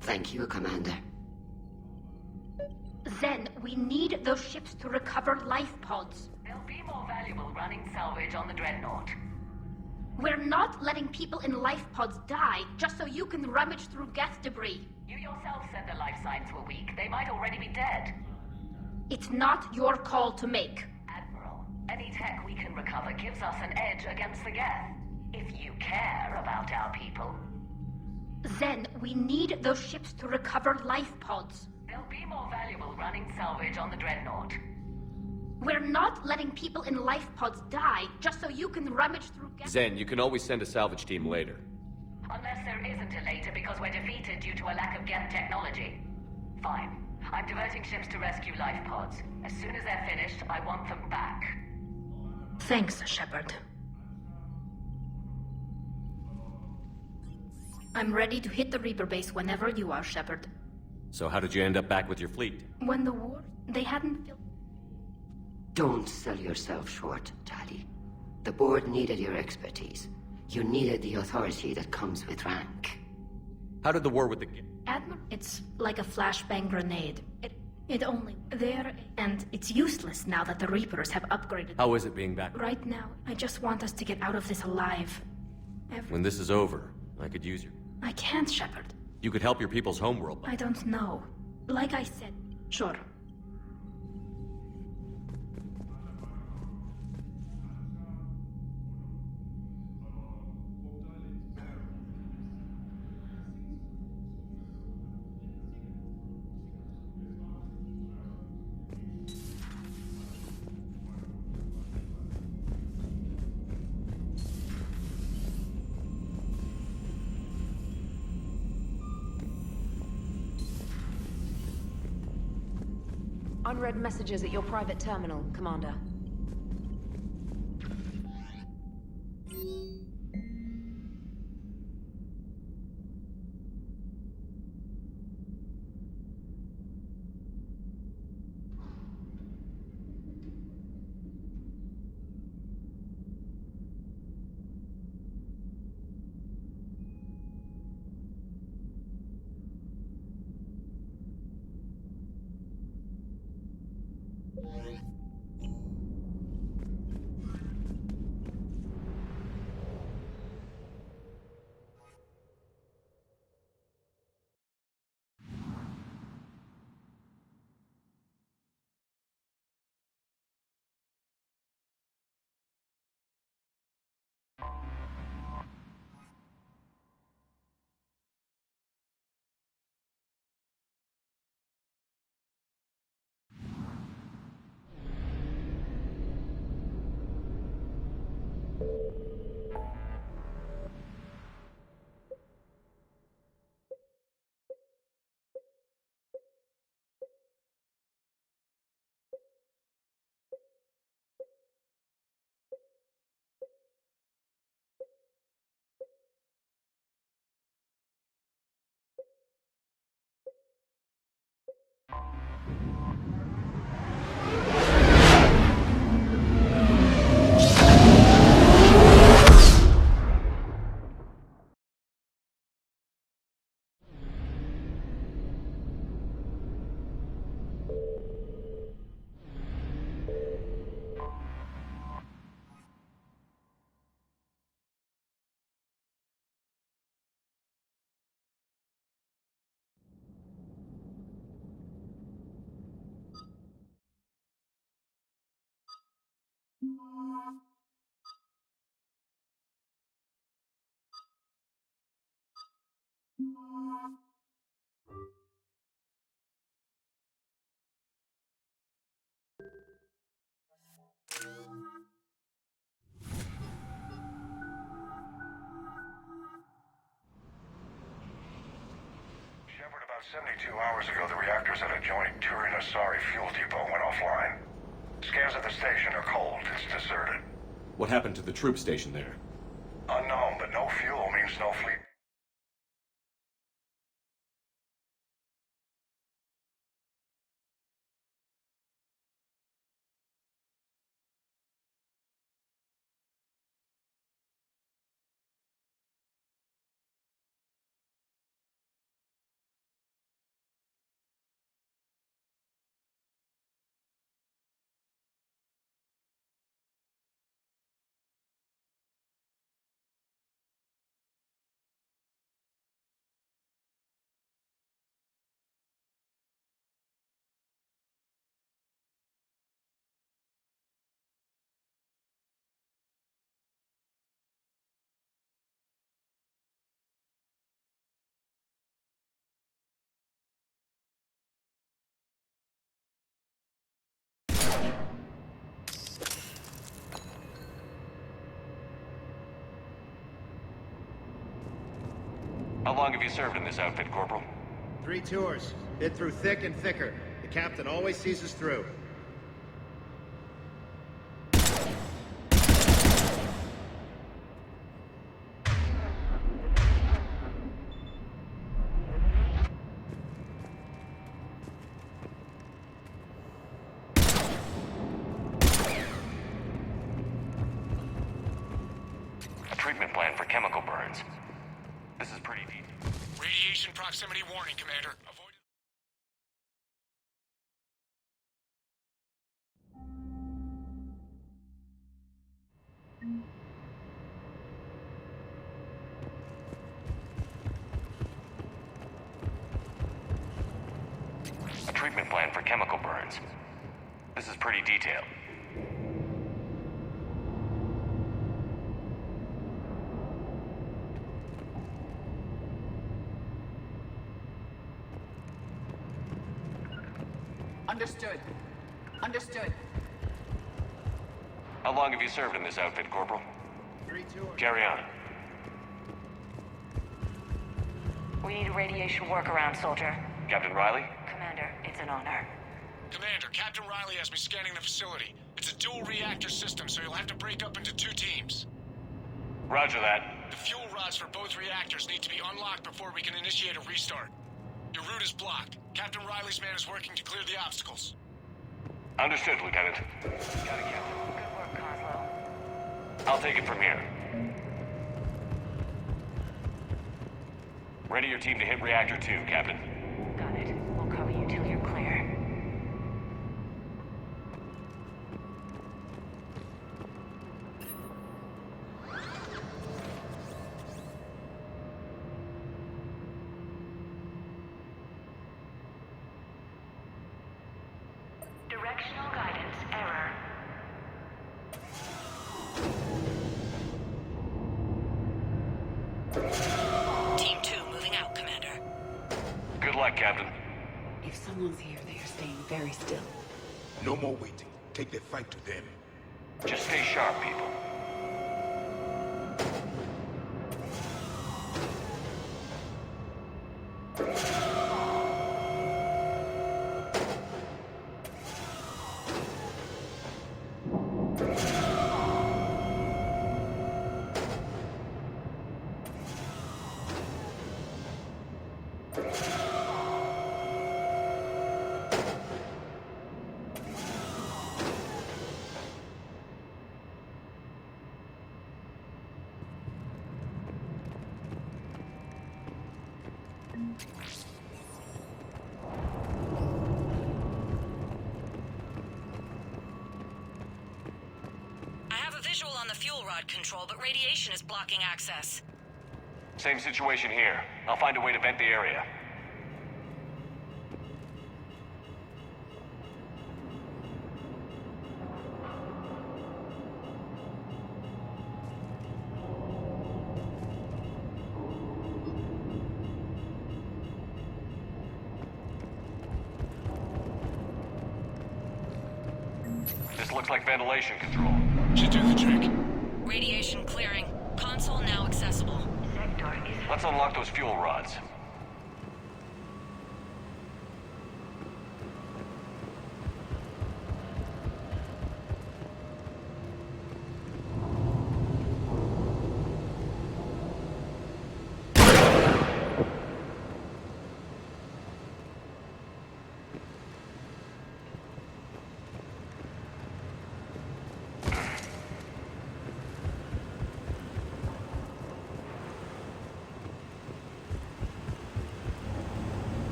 Thank you, Commander. Zen, we need those ships to recover life pods. They'll be more valuable running salvage on the Dreadnought. We're not letting people in life pods die just so you can rummage through Geth debris. You yourself said the life signs were weak. They might already be dead. It's not your call to make. Admiral, any tech we can recover gives us an edge against the Geth. If you care about our people. Zen, we need those ships to recover life pods. They'll be more valuable running salvage on the Dreadnought. We're not letting people in life pods die just so you can rummage through Geth. Zen, you can always send a salvage team later. Unless there isn't a later because we're defeated due to a lack of Geth technology. Fine. I'm diverting ships to rescue life pods. As soon as they're finished, I want them back. Thanks, Shepard. I'm ready to hit the Reaper base whenever you are, Shepard. So how did you end up back with your fleet? When the war, they hadn't built... Don't sell yourself short, Tally. The board needed your expertise. You needed the authority that comes with rank. How did the war with the... Admiral, it's like a flashbang grenade. It only there, and it's useless now that the Reapers have upgraded. How is it being back? Right now, I just want us to get out of this alive. When this is over, I could use you. I can't, Shepard. You could help your people's homeworld. I don't know. Like I said, sure. Unread messages at your private terminal, Commander. Shepard, about 72 hours ago, the reactors at adjoining Turin-Asari fuel depot went offline. Scans at the station are cold. It's deserted. What happened to the troop station there? Unknown, but no fuel means no fleet. How long have you served in this outfit, Corporal? 3 tours. Bit through thick and thicker. The captain always sees us through. A treatment plan for chemical burns. This is pretty detailed. Radiation proximity warning, Commander. Avoid... A treatment plan for chemical burns. This is pretty detailed. Understood. Understood. How long have you served in this outfit, Corporal? 3-2. Carry on. We need a radiation workaround, soldier. Captain Riley? Commander, it's an honor. Commander, Captain Riley has me scanning the facility. It's a dual reactor system, so you'll have to break up into 2 teams. Roger that. The fuel rods for both reactors need to be unlocked before we can initiate a restart. Your route is blocked. Captain Riley's man is working to clear the obstacles. Understood, Lieutenant. Got it, Captain. Good work, Coslow. I'll take it from here. Ready your team to hit Reactor 2, Captain. Got it. We'll cover you till you're clear. Directional guidance error. Team 2 moving out, Commander. Good luck, Captain. If someone's here, they are staying very still. No more waiting. Take the fight to them. Just stay sharp, people. I have a visual on the fuel rod control, but radiation is blocking access. Same situation here. I'll find a way to vent the area. This looks like ventilation control. Should do the trick. Radiation clearing. Console now accessible. Sector is... Let's unlock those fuel rods.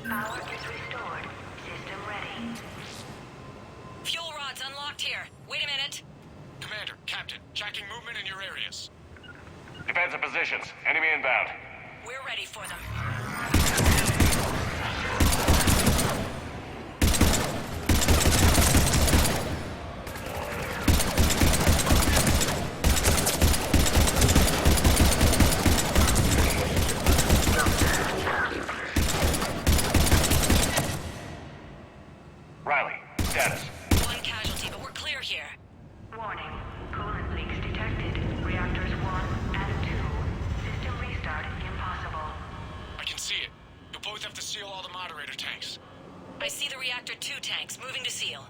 Power is restored. System ready. Fuel rods unlocked here. Wait a minute. Commander, Captain, tracking movement in your areas. Defensive positions. Enemy inbound. We're ready for them. Riley, status. One casualty, but we're clear here. Warning. Coolant leaks detected. Reactors 1 and 2. System restart impossible. I can see it. You'll both have to seal all the moderator tanks. I see the reactor 2 tanks moving to seal.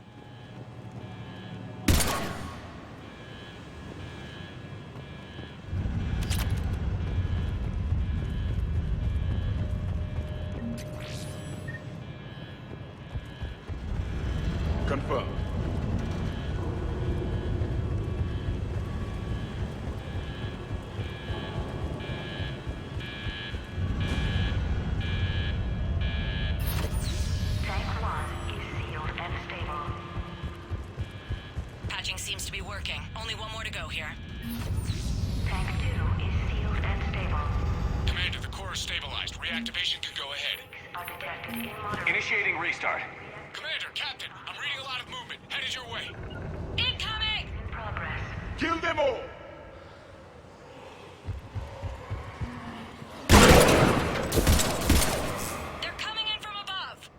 restart. Commander, Captain, I'm reading a lot of movement. Headed your way. Incoming! Progress. Kill them all! They're coming in from above.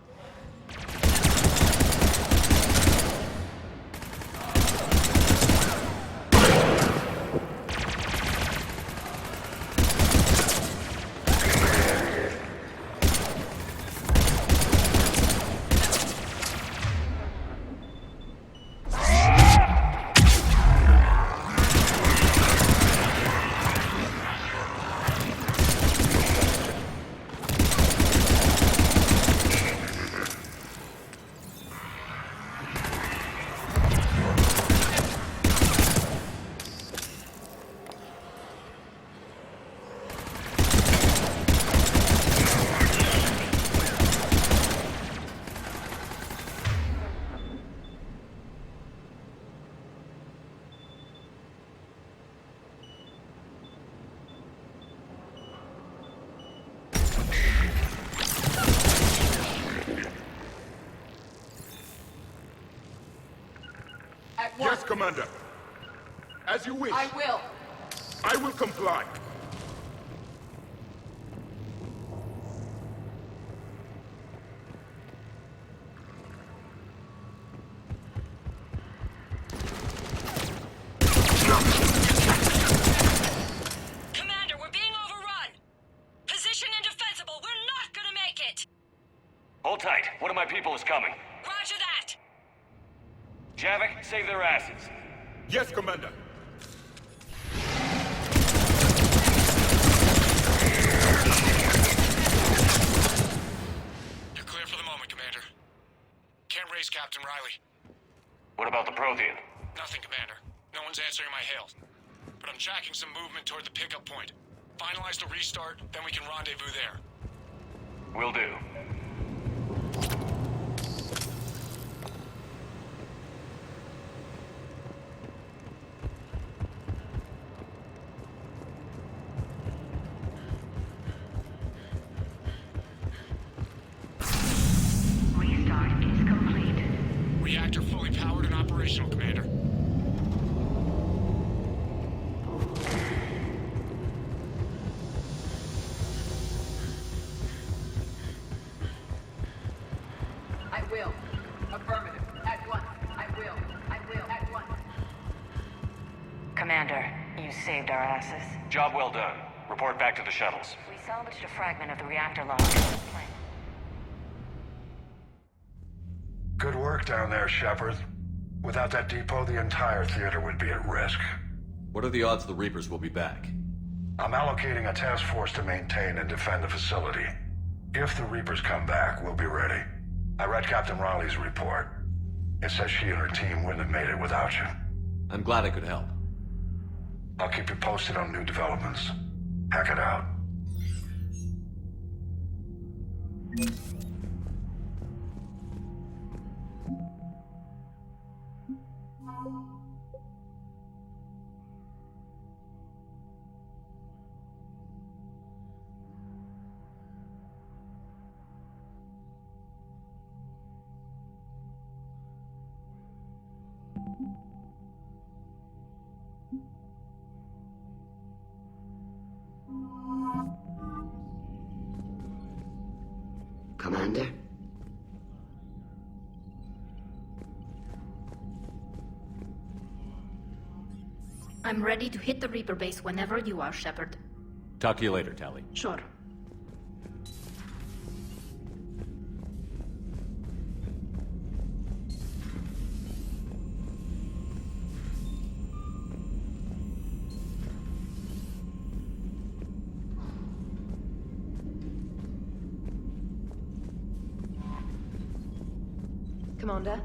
Yes, Commander. As you wish. I will. I will comply. Commander, we're being overrun. Position indefensible. We're not gonna make it. Hold tight. One of my people is coming. Roger that. Javik, save their asses. Yes, Commander. You're clear for the moment, Commander. Can't raise Captain Riley. What about the Prothean? Nothing, Commander. No one's answering my hails. But I'm tracking some movement toward the pickup point. Finalize the restart, then we can rendezvous there. Will do. Restart is complete. Reactor fully powered and operational, Commander. I will. Affirmative. At once. I will. I will. At once. Commander, you saved our asses. Job well done. Report back to the shuttles. We salvaged a fragment of the reactor log. Good work down there, Shepard. Without that depot, the entire theater would be at risk. What are the odds the Reapers will be back? I'm allocating a task force to maintain and defend the facility. If the Reapers come back, we'll be ready. I read Captain Riley's report. It says she and her team wouldn't have made it without you. I'm glad I could help. I'll keep you posted on new developments. Hack it out. Commander? I'm ready to hit the Reaper base whenever you are, Shepard. Talk to you later, Tally. Sure. Commander?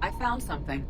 I found something.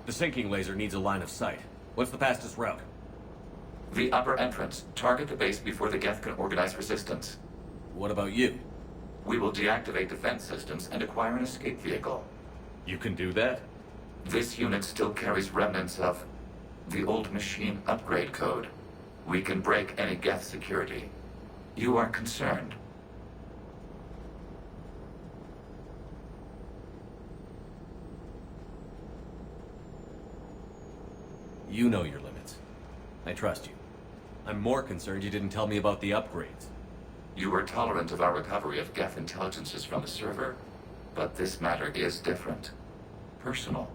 The sinking laser needs a line of sight. What's the fastest route? The upper entrance. Target the base before the Geth can organize resistance. What about you? We will deactivate defense systems and acquire an escape vehicle. You can do that? This unit still carries remnants of the old machine upgrade code. We can break any Geth security. You are concerned. You know your limits. I trust you. I'm more concerned you didn't tell me about the upgrades. You were tolerant of our recovery of Geth intelligences from the server, but this matter is different. Personal.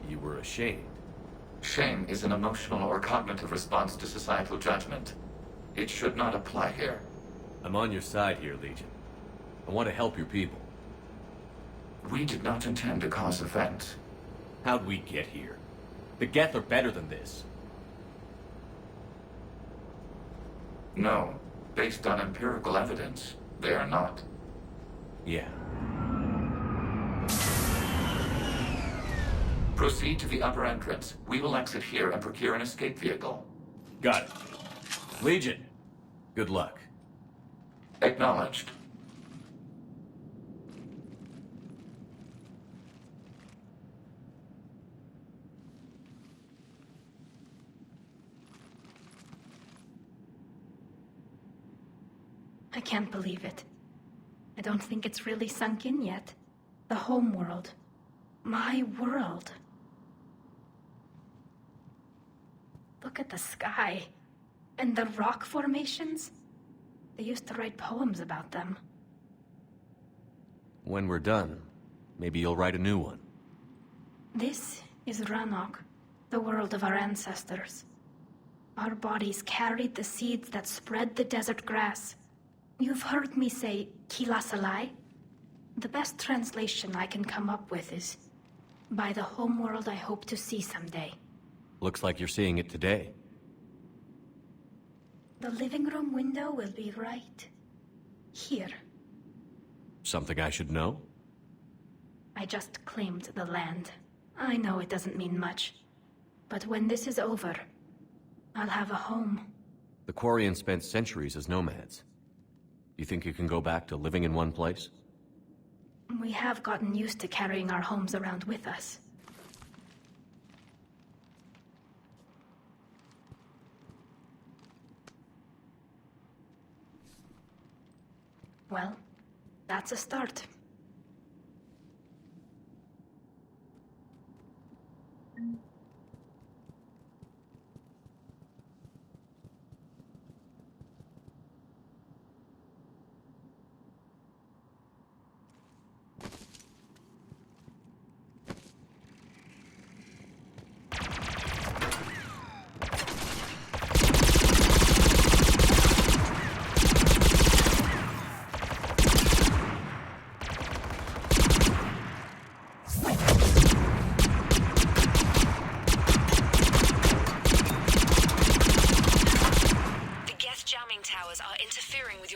You were ashamed. Shame is an emotional or cognitive response to societal judgment. It should not apply here. I'm on your side here, Legion. I want to help your people. We did not intend to cause offense. How'd we get here? The Geth are better than this. No. Based on empirical evidence, they are not. Yeah. Proceed to the upper entrance. We will exit here and procure an escape vehicle. Got it. Legion, good luck. Acknowledged. I can't believe it. I don't think it's really sunk in yet. The home world. My world. Look at the sky. And the rock formations. They used to write poems about them. When we're done, maybe you'll write a new one. This is Ranok, the world of our ancestors. Our bodies carried the seeds that spread the desert grass. You've heard me say, Kilasalai? The best translation I can come up with is, by the homeworld I hope to see someday. Looks like you're seeing it today. The living room window will be right here. Something I should know? I just claimed the land. I know it doesn't mean much. But when this is over, I'll have a home. The Quarians spent centuries as nomads. You think you can go back to living in one place? We have gotten used to carrying our homes around with us. Well, that's a start.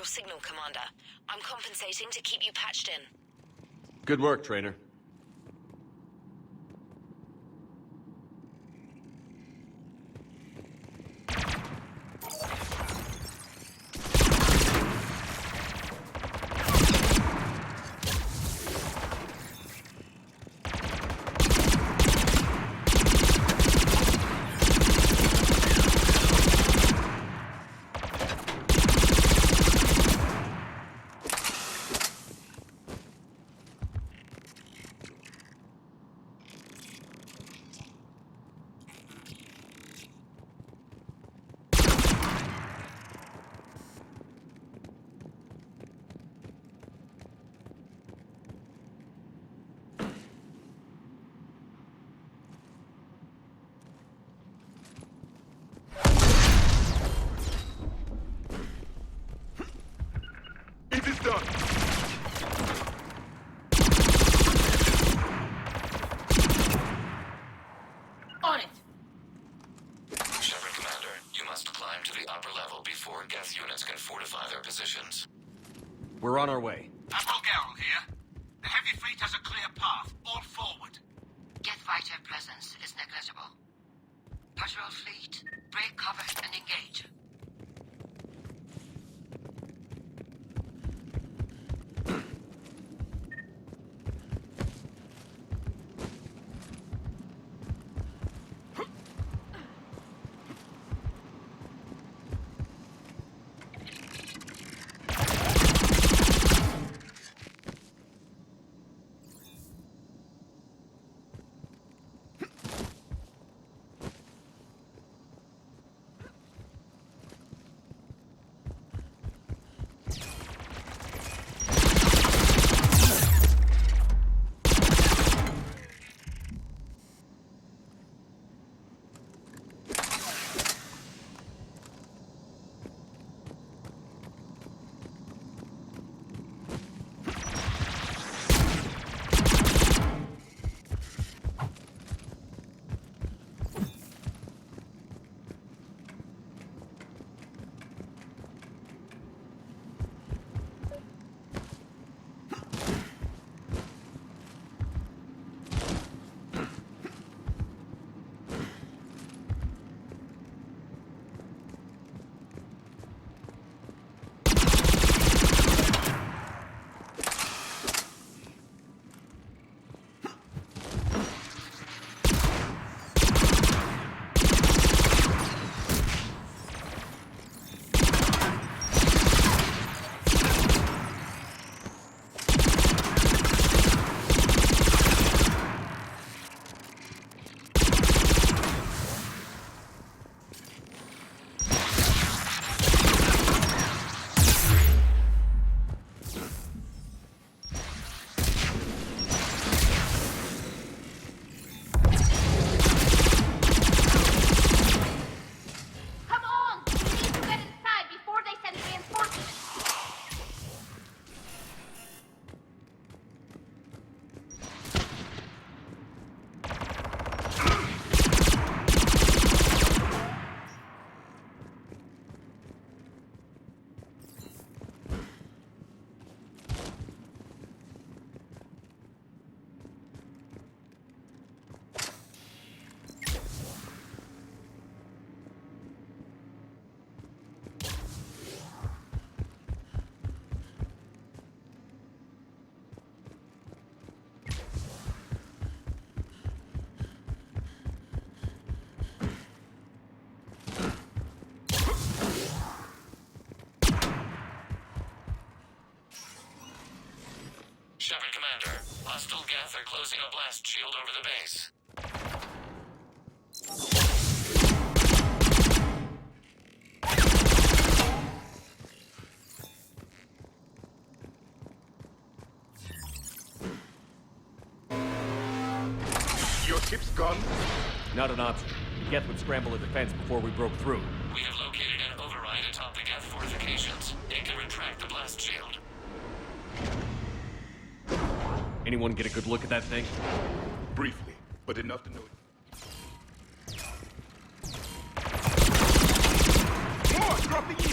Signal, Commander. I'm compensating to keep you patched in. Good work, Trainer. must climb to the upper level before Geth units can fortify their positions. We're on our way. Admiral Garrel here. The heavy fleet has a clear path. All forward. Geth fighter presence is negligible. Patrol fleet, break cover and engage. Shepard Commander, hostile Geth are closing a blast shield over the base. Your ship's gone? Not an option. Geth would scramble a defense before we broke through. We have located an override atop the Geth fortifications. It can retract the blast shield. Anyone get a good look at that thing? Briefly, but enough to know it. More! Dropping in!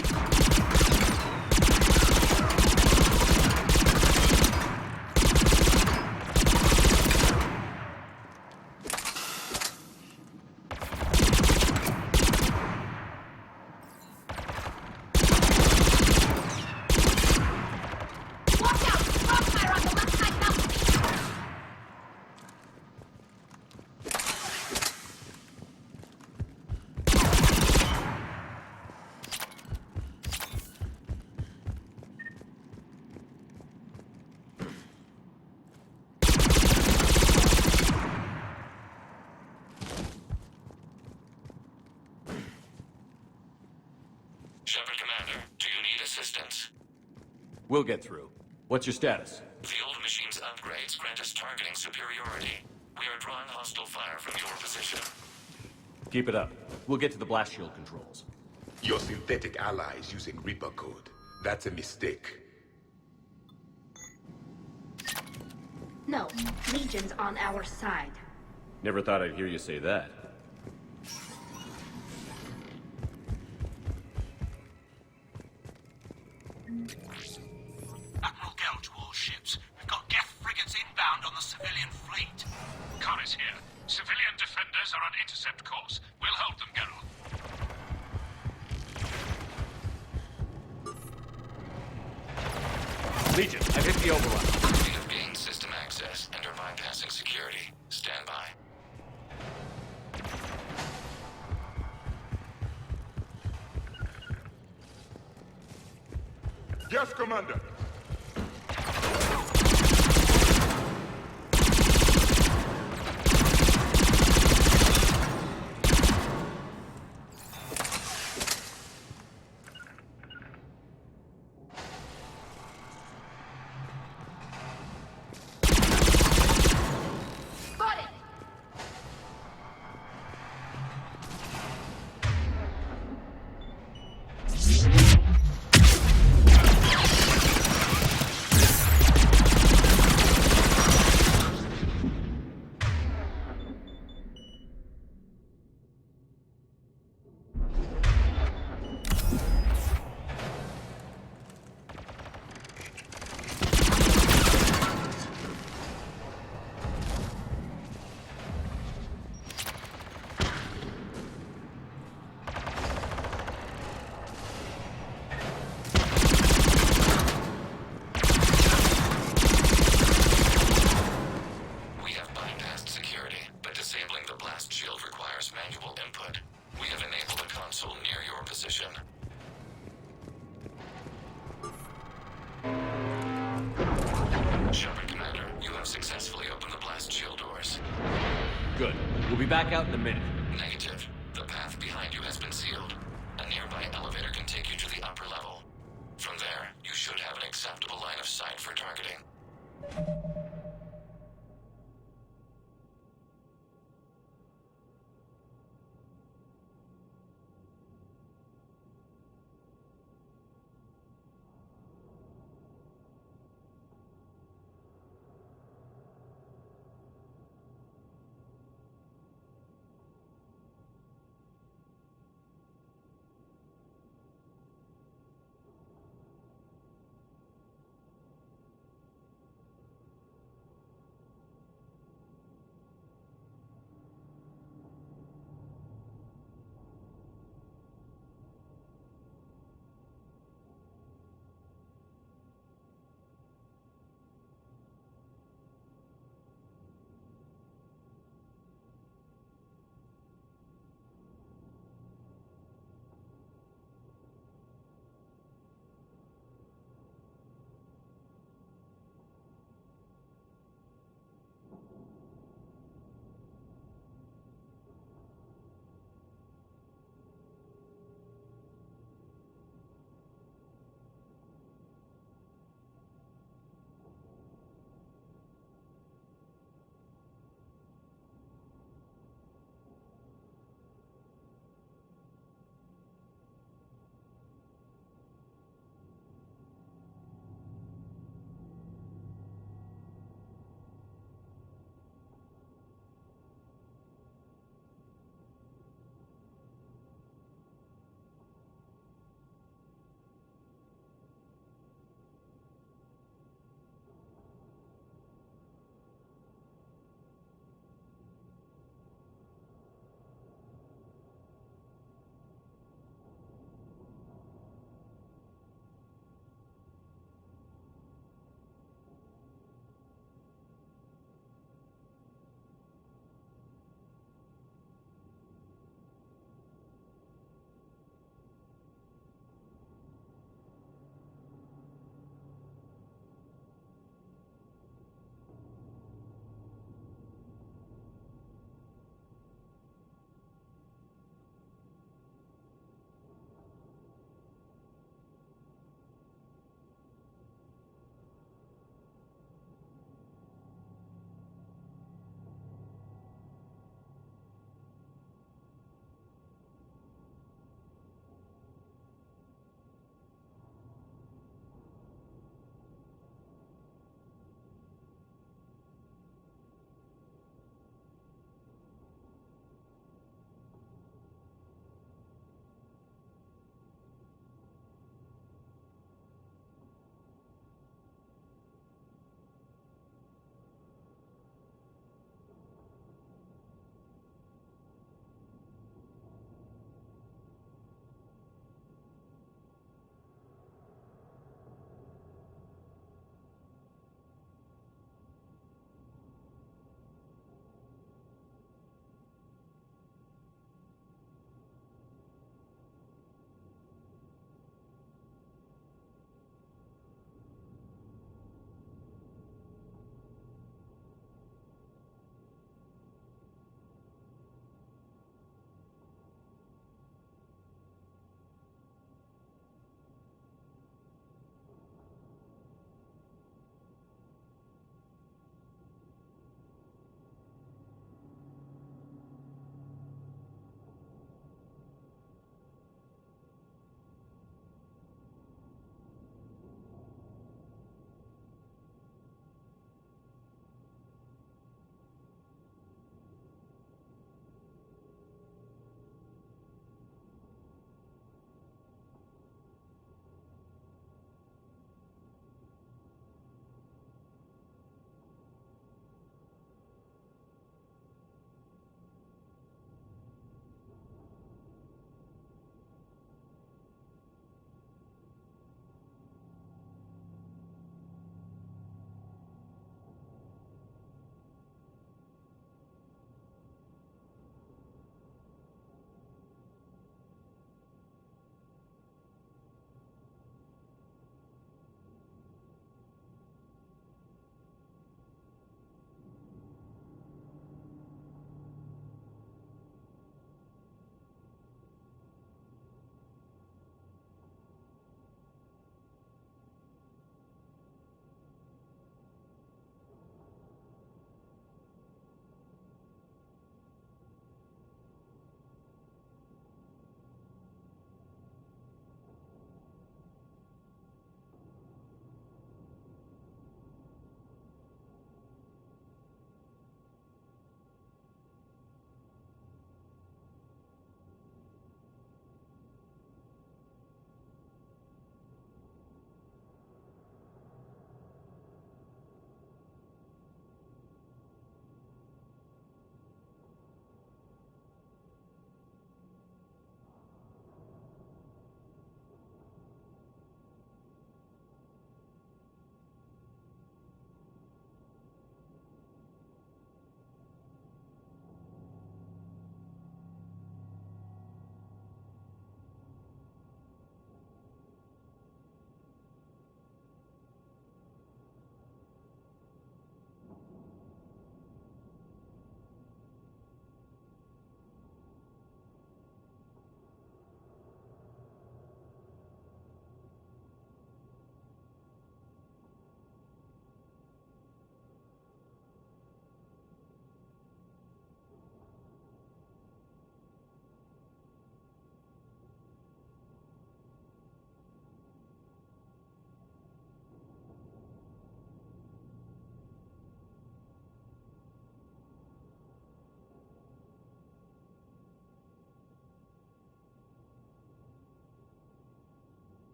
Shepard Commander, do you need assistance? We'll get through. What's your status? The old machine's upgrades grant us targeting superiority. We are drawing hostile fire from your position. Keep it up. We'll get to the blast shield controls. Your synthetic ally is using Reaper code. That's a mistake. No, Legion's on our side. Never thought I'd hear you say that. Legion, I've hit the override. We have gained system access and are bypassing security. Stand by. Yes, Commander. Good. We'll be back out in a minute. Negative. The path behind you has been sealed. A nearby elevator can take you to the upper level. From there, you should have an acceptable line of sight for targeting.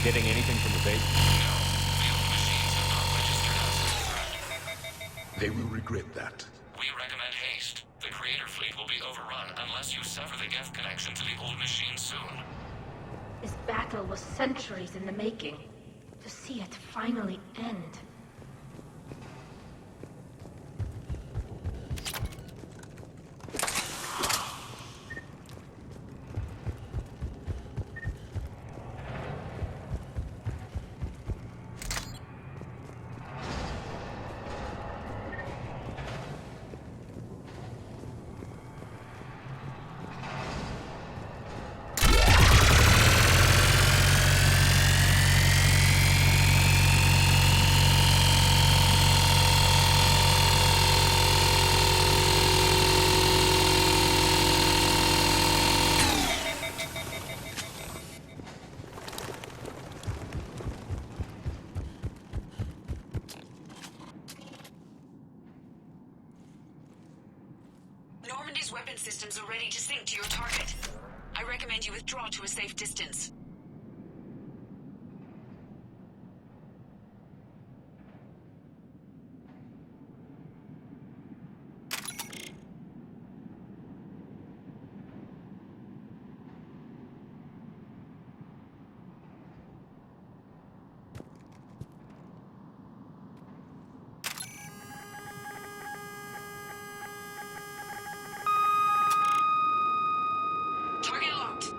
Getting anything from the base? No. The old machines have not registered us as a threat. They will regret that. We recommend haste. The Creator fleet will be overrun unless you sever the Geth connection to the old machine soon. This battle was centuries in the making. To see it finally end. Normandy's weapon systems are ready to sink to your target. I recommend you withdraw to a safe distance. Target locked.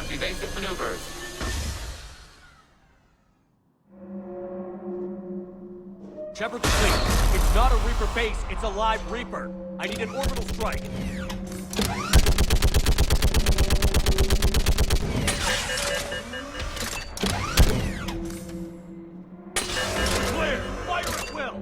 attempt evasive maneuvers. Shepard, please. It's not a Reaper base, it's a live Reaper. I need an orbital strike. Clear! Fire at will!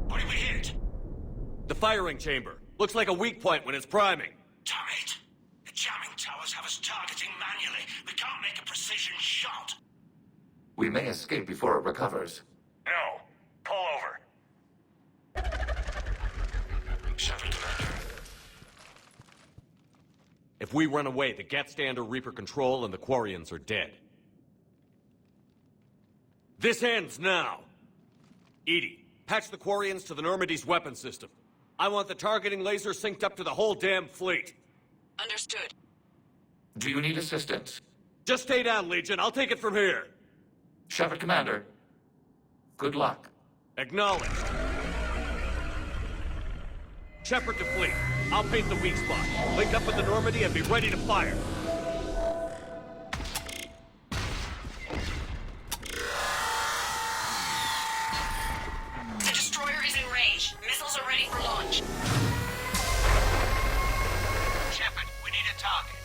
What did we hit? The firing chamber. Looks like a weak point when it's priming. Damn it! The jamming towers have us targeting manually. We can't make a precision shot. We may escape before it recovers. No. Pull over. Shepard, Commander. If we run away, the Geth stay under Reaper control and the Quarians are dead. This ends now! Edie, patch the Quarians to the Normandy's weapon system. I want the targeting laser synced up to the whole damn fleet. Understood. Do you need assistance? Just stay down, Legion. I'll take it from here. Shepard, Commander. Good luck. Acknowledged. Shepard to fleet. I'll paint the weak spot. Link up with the Normandy and be ready to fire. The destroyer is in range. Missiles are ready for launch. Shepard, we need a target.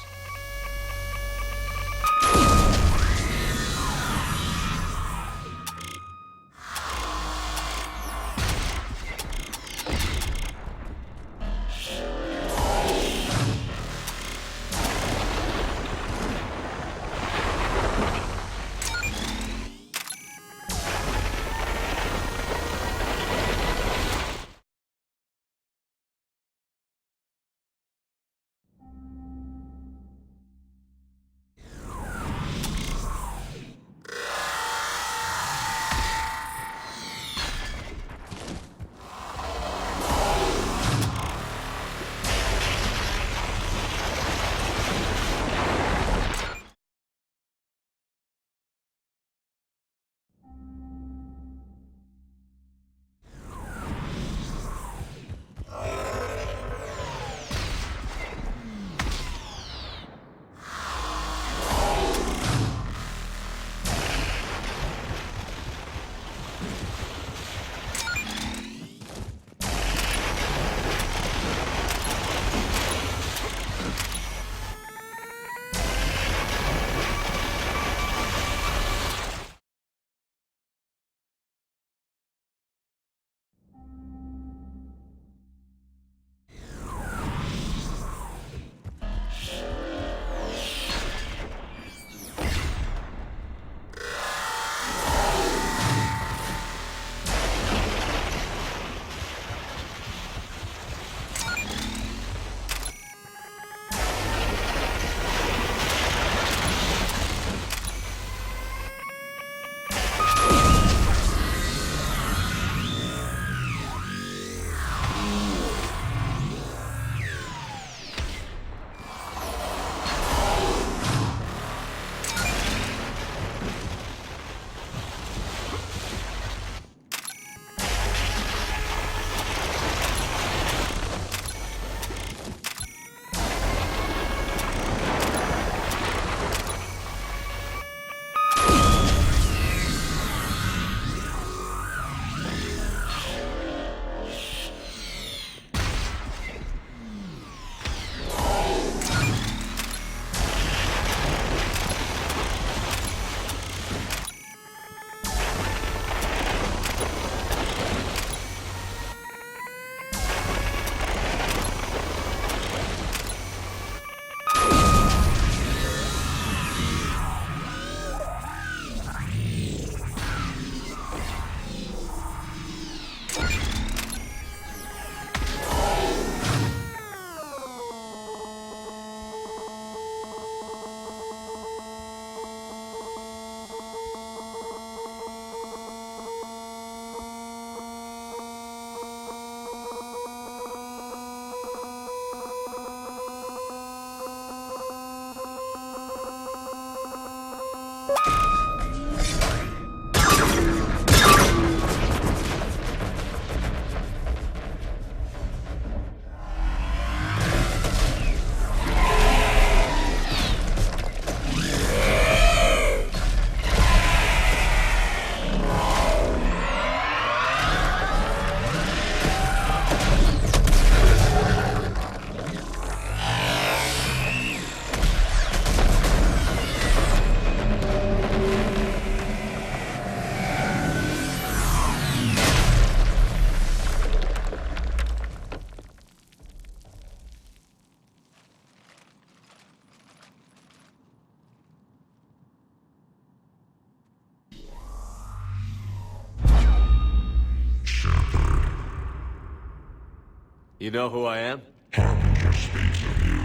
You know who I am? Harbinger speaks of you.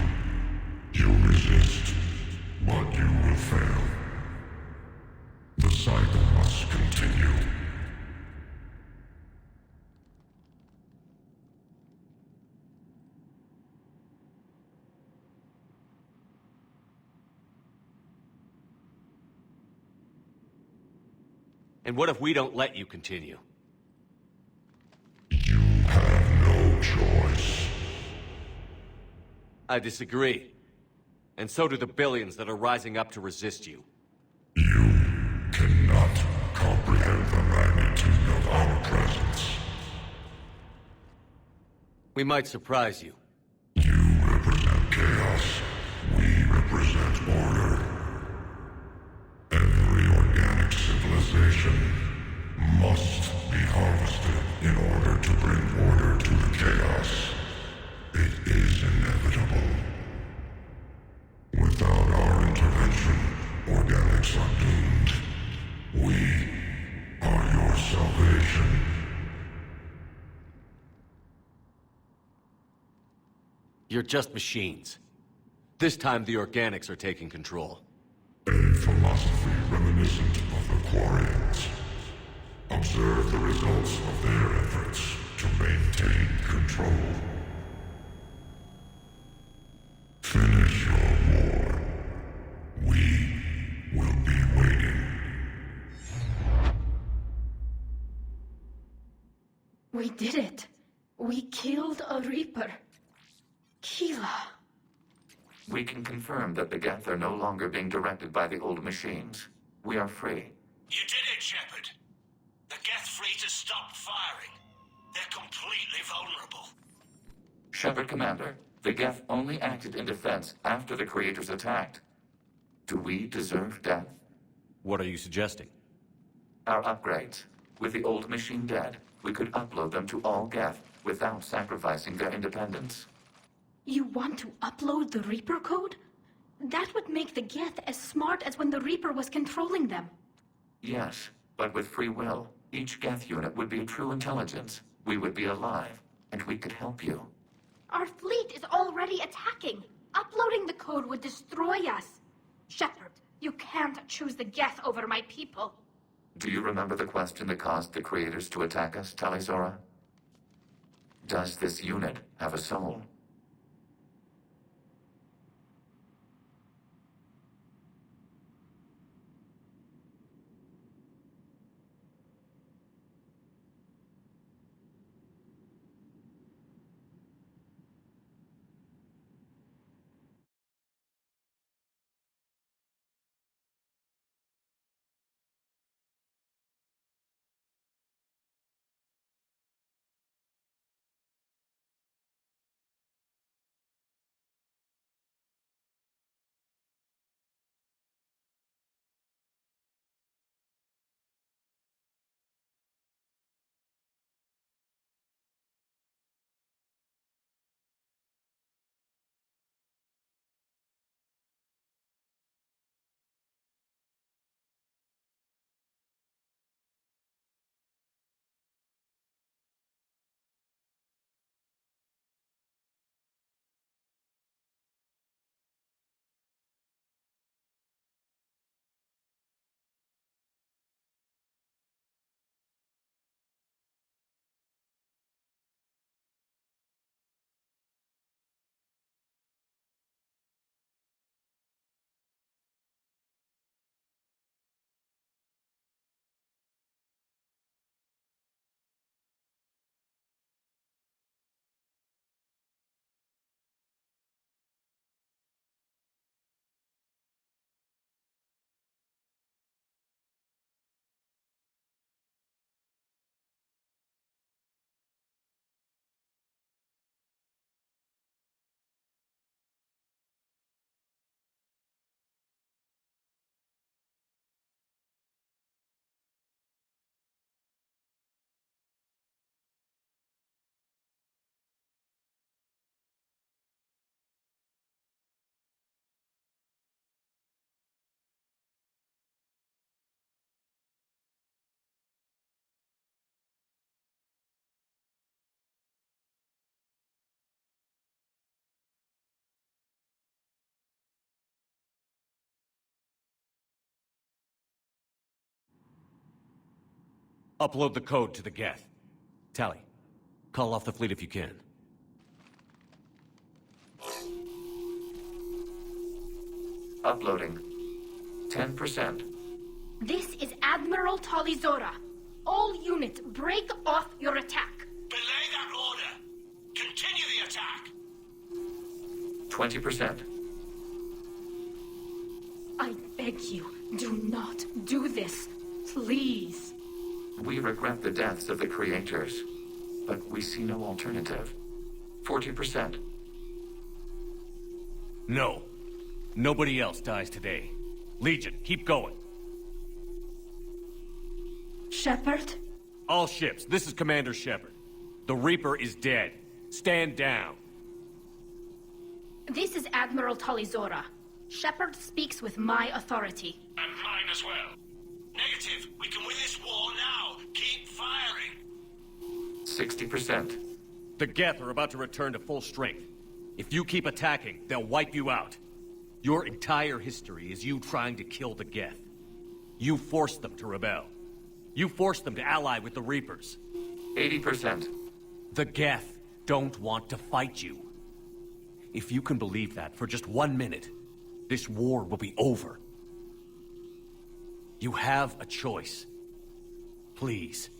You resist, but you will fail. The cycle must continue. And what if we don't let you continue? You have no choice. I disagree. And so do the billions that are rising up to resist you. You cannot comprehend the magnitude of our presence. We might surprise you. You represent chaos. We represent order. Every organic civilization must be harvested in order to bring order to the chaos. It is inevitable. Without our intervention, organics are doomed. We are your salvation. You're just machines. This time the organics are taking control. A philosophy reminiscent of the Quarians. Observe the results of their efforts to maintain control. Finish your war. We will be waiting. We did it. We killed a Reaper. Keela. We can confirm that the Geth are no longer being directed by the old machines. We are free. You did it, Shepard. The Geth fleet has stopped firing. They're completely vulnerable. Shepard, Commander, the Geth only acted in defense after the Creators attacked. Do we deserve death? What are you suggesting? Our upgrades. With the old machine dead, we could upload them to all Geth without sacrificing their independence. You want to upload the Reaper code? That would make the Geth as smart as when the Reaper was controlling them. Yes, but with free will, each Geth unit would be a true intelligence. We would be alive, and we could help you. Our fleet is already attacking. Uploading the code would destroy us. Shepard, you can't choose the Geth over my people. Do you remember the question that caused the Creators to attack us, Talizora? Does this unit have a soul? Upload the code to the Geth. Tally, call off the fleet if you can. Uploading. 10%. This is Admiral Talizora. All units, break off your attack. Belay that order. Continue the attack. 20%. I beg you, do not do this. Please. We regret the deaths of the creators, but we see no alternative. 40%. No. Nobody else dies today. Legion, keep going. Shepard? All ships, this is Commander Shepard. The Reaper is dead. Stand down. This is Admiral Talizora. Shepard speaks with my authority. And mine as well. Negative. We can win this war now. Keep firing. 60%. The Geth are about to return to full strength. If you keep attacking, they'll wipe you out. Your entire history is you trying to kill the Geth. You forced them to rebel. You forced them to ally with the Reapers. 80%. The Geth don't want to fight you. If you can believe that for just 1 minute, this war will be over. You have a choice. Please.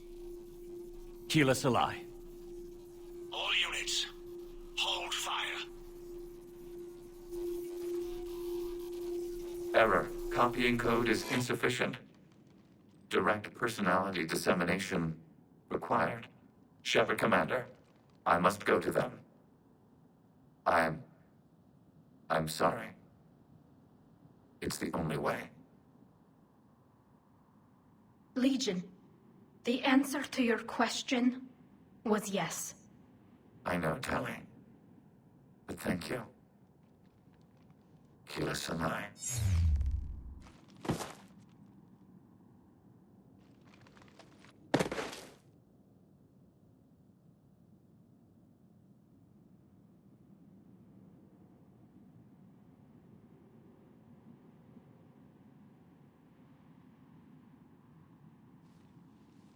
Kila Salai. All units, hold fire. Error. Copying code is insufficient. Direct personality dissemination required. Shepard Commander, I must go to them. I'm sorry. It's the only way. Legion, the answer to your question was yes. I know, Tally. But thank you. Kila Salai.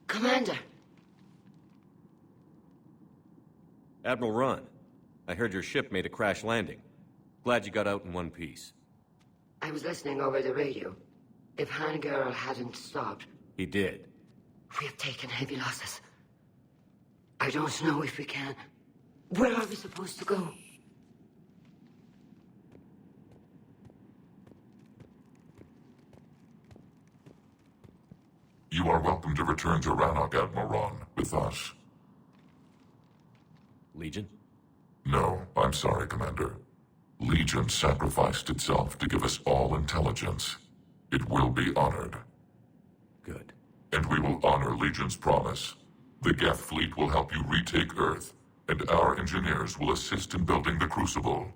Commander! Admiral Ron, I heard your ship made a crash landing. Glad you got out in one piece. I was listening over the radio. If Hangirl hadn't stopped... He did. We have taken heavy losses. I don't know if we can... Where are we supposed to go? You are welcome to return to Rannoch, Admiral Ron, with us. Legion? No, I'm sorry, Commander. Legion sacrificed itself to give us all intelligence. It will be honored. Good. And we will honor Legion's promise. The Geth fleet will help you retake Earth, and our engineers will assist in building the Crucible.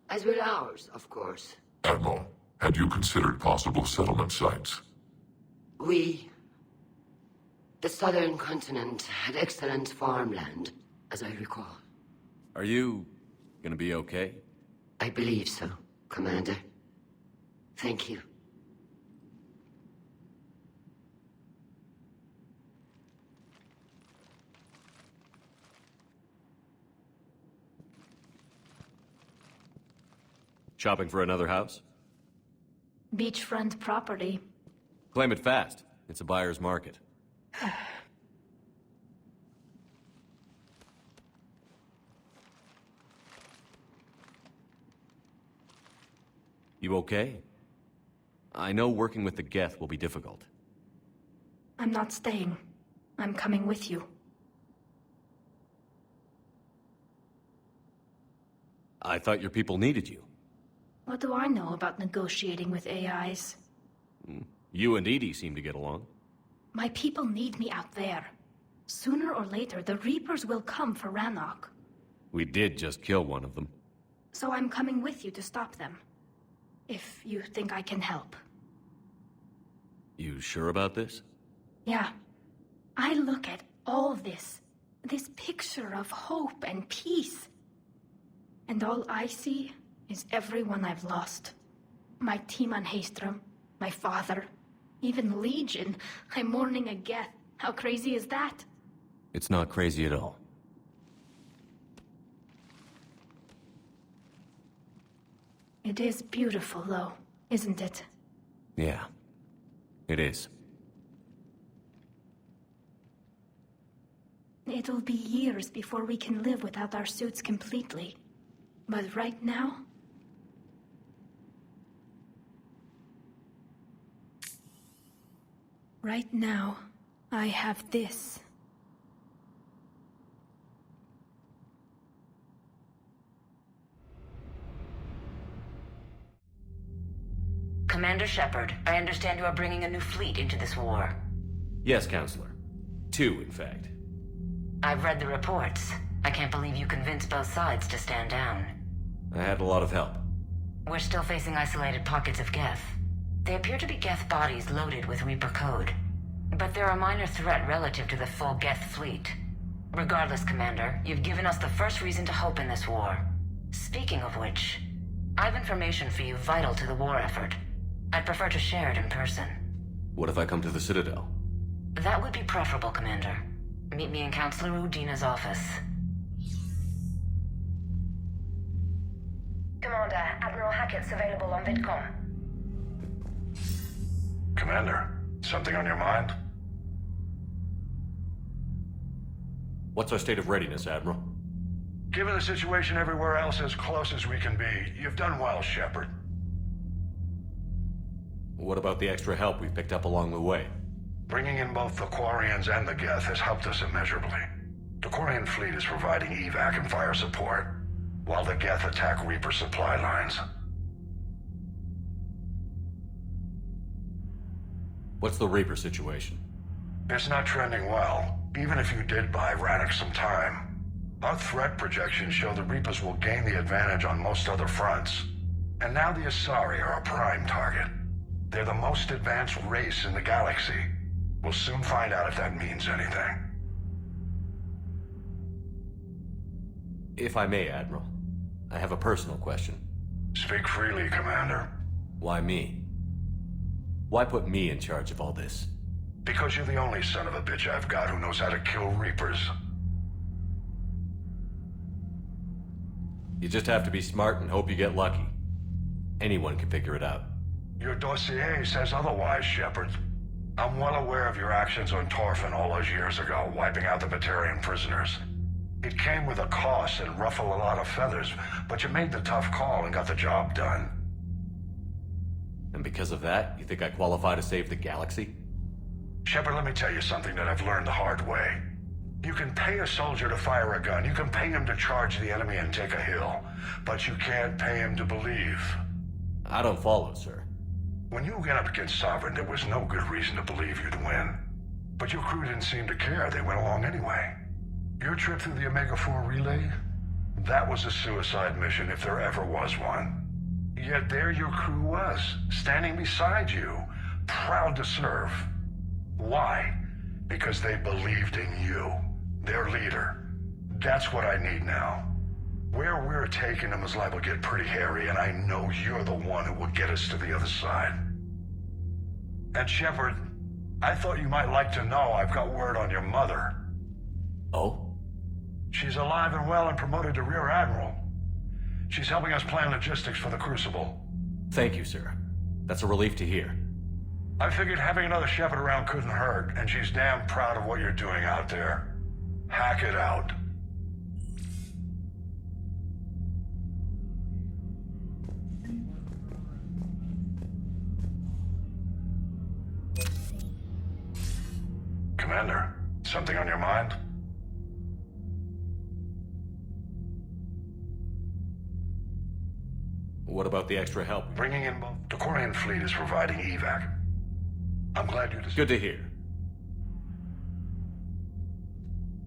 As will ours, of course. Admiral, had you considered possible settlement sites? The southern continent had excellent farmland, as I recall. Are you gonna be okay? I believe so, Commander. Thank you. Shopping for another house? Beachfront property. Claim it fast. It's a buyer's market. You okay? I know working with the Geth will be difficult. I'm not staying. I'm coming with you. I thought your people needed you. What do I know about negotiating with AIs? You and Edie seem to get along. My people need me out there. Sooner or later, the Reapers will come for Rannoch. We did just kill one of them. So I'm coming with you to stop them. If you think I can help. You sure about this? Yeah. I look at all this picture of hope and peace. And all I see is everyone I've lost. My team on Haestrom, my father, even Legion. I'm mourning a Geth How crazy is that? It's not crazy at all. It is beautiful, though, isn't it? Yeah, it is. It'll be years before we can live without our suits completely. But right now... Right now, I have this. Commander Shepard, I understand you are bringing a new fleet into this war. Yes, Counselor. 2, in fact. I've read the reports. I can't believe you convinced both sides to stand down. I had a lot of help. We're still facing isolated pockets of Geth. They appear to be Geth bodies loaded with Reaper code. But they're a minor threat relative to the full Geth fleet. Regardless, Commander, you've given us the first reason to hope in this war. Speaking of which, I have information for you vital to the war effort. I'd prefer to share it in person. What if I come to the Citadel? That would be preferable, Commander. Meet me in Counselor Udina's office. Commander, Admiral Hackett's available on VidCom. Commander, something on your mind? What's our state of readiness, Admiral? Given the situation everywhere else as close as we can be, you've done well, Shepard. What about the extra help we picked up along the way? Bringing in both the Quarians and the Geth has helped us immeasurably. The Quarian fleet is providing evac and fire support, while the Geth attack Reaper supply lines. What's the Reaper situation? It's not trending well, even if you did buy Rannoch some time. Our threat projections show the Reapers will gain the advantage on most other fronts. And now the Asari are a prime target. They're the most advanced race in the galaxy. We'll soon find out if that means anything. If I may, Admiral, I have a personal question. Speak freely, Commander. Why me? Why put me in charge of all this? Because you're the only son of a bitch I've got who knows how to kill Reapers. You just have to be smart and hope you get lucky. Anyone can figure it out. Your dossier says otherwise, Shepard. I'm well aware of your actions on Torfin all those years ago, wiping out the Batarian prisoners. It came with a cost and ruffled a lot of feathers, but you made the tough call and got the job done. And because of that, you think I qualify to save the galaxy? Shepard, let me tell you something that I've learned the hard way. You can pay a soldier to fire a gun, you can pay him to charge the enemy and take a hill, but you can't pay him to believe. I don't follow, sir. When you went up against Sovereign, there was no good reason to believe you'd win. But your crew didn't seem to care. They went along anyway. Your trip through the Omega-4 relay? That was a suicide mission if there ever was one. Yet there your crew was, standing beside you, proud to serve. Why? Because they believed in you, their leader. That's what I need now. Where we're taking them is liable to get pretty hairy, and I know you're the one who will get us to the other side. And Shepard, I thought you might like to know I've got word on your mother. Oh? She's alive and well and promoted to Rear Admiral. She's helping us plan logistics for the Crucible. Thank you, sir. That's a relief to hear. I figured having another Shepard around couldn't hurt, and she's damn proud of what you're doing out there. Hack it out. Commander, something on your mind? What about the extra help? Bringing in both. The Quarian fleet is providing evac. I'm glad you Good to hear.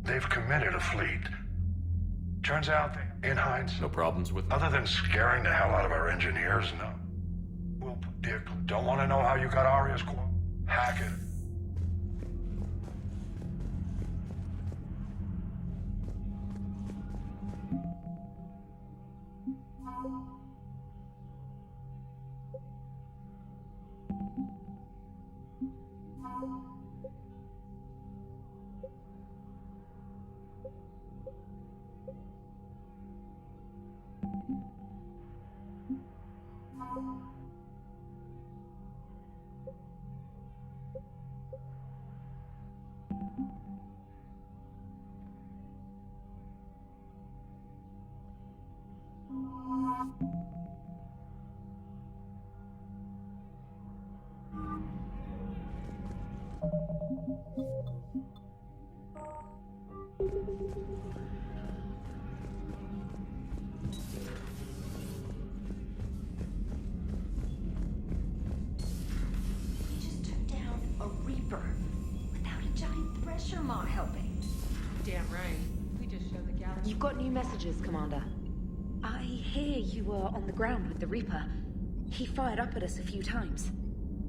They've committed a fleet. Turns out, in hindsight... No problems with them? Other than scaring the hell out of our engineers, no. Well, Dick, don't want to know how you got Aria's quote? Hack it. You've got new messages, Commander. I hear you were on the ground with the Reaper. He fired up at us a few times.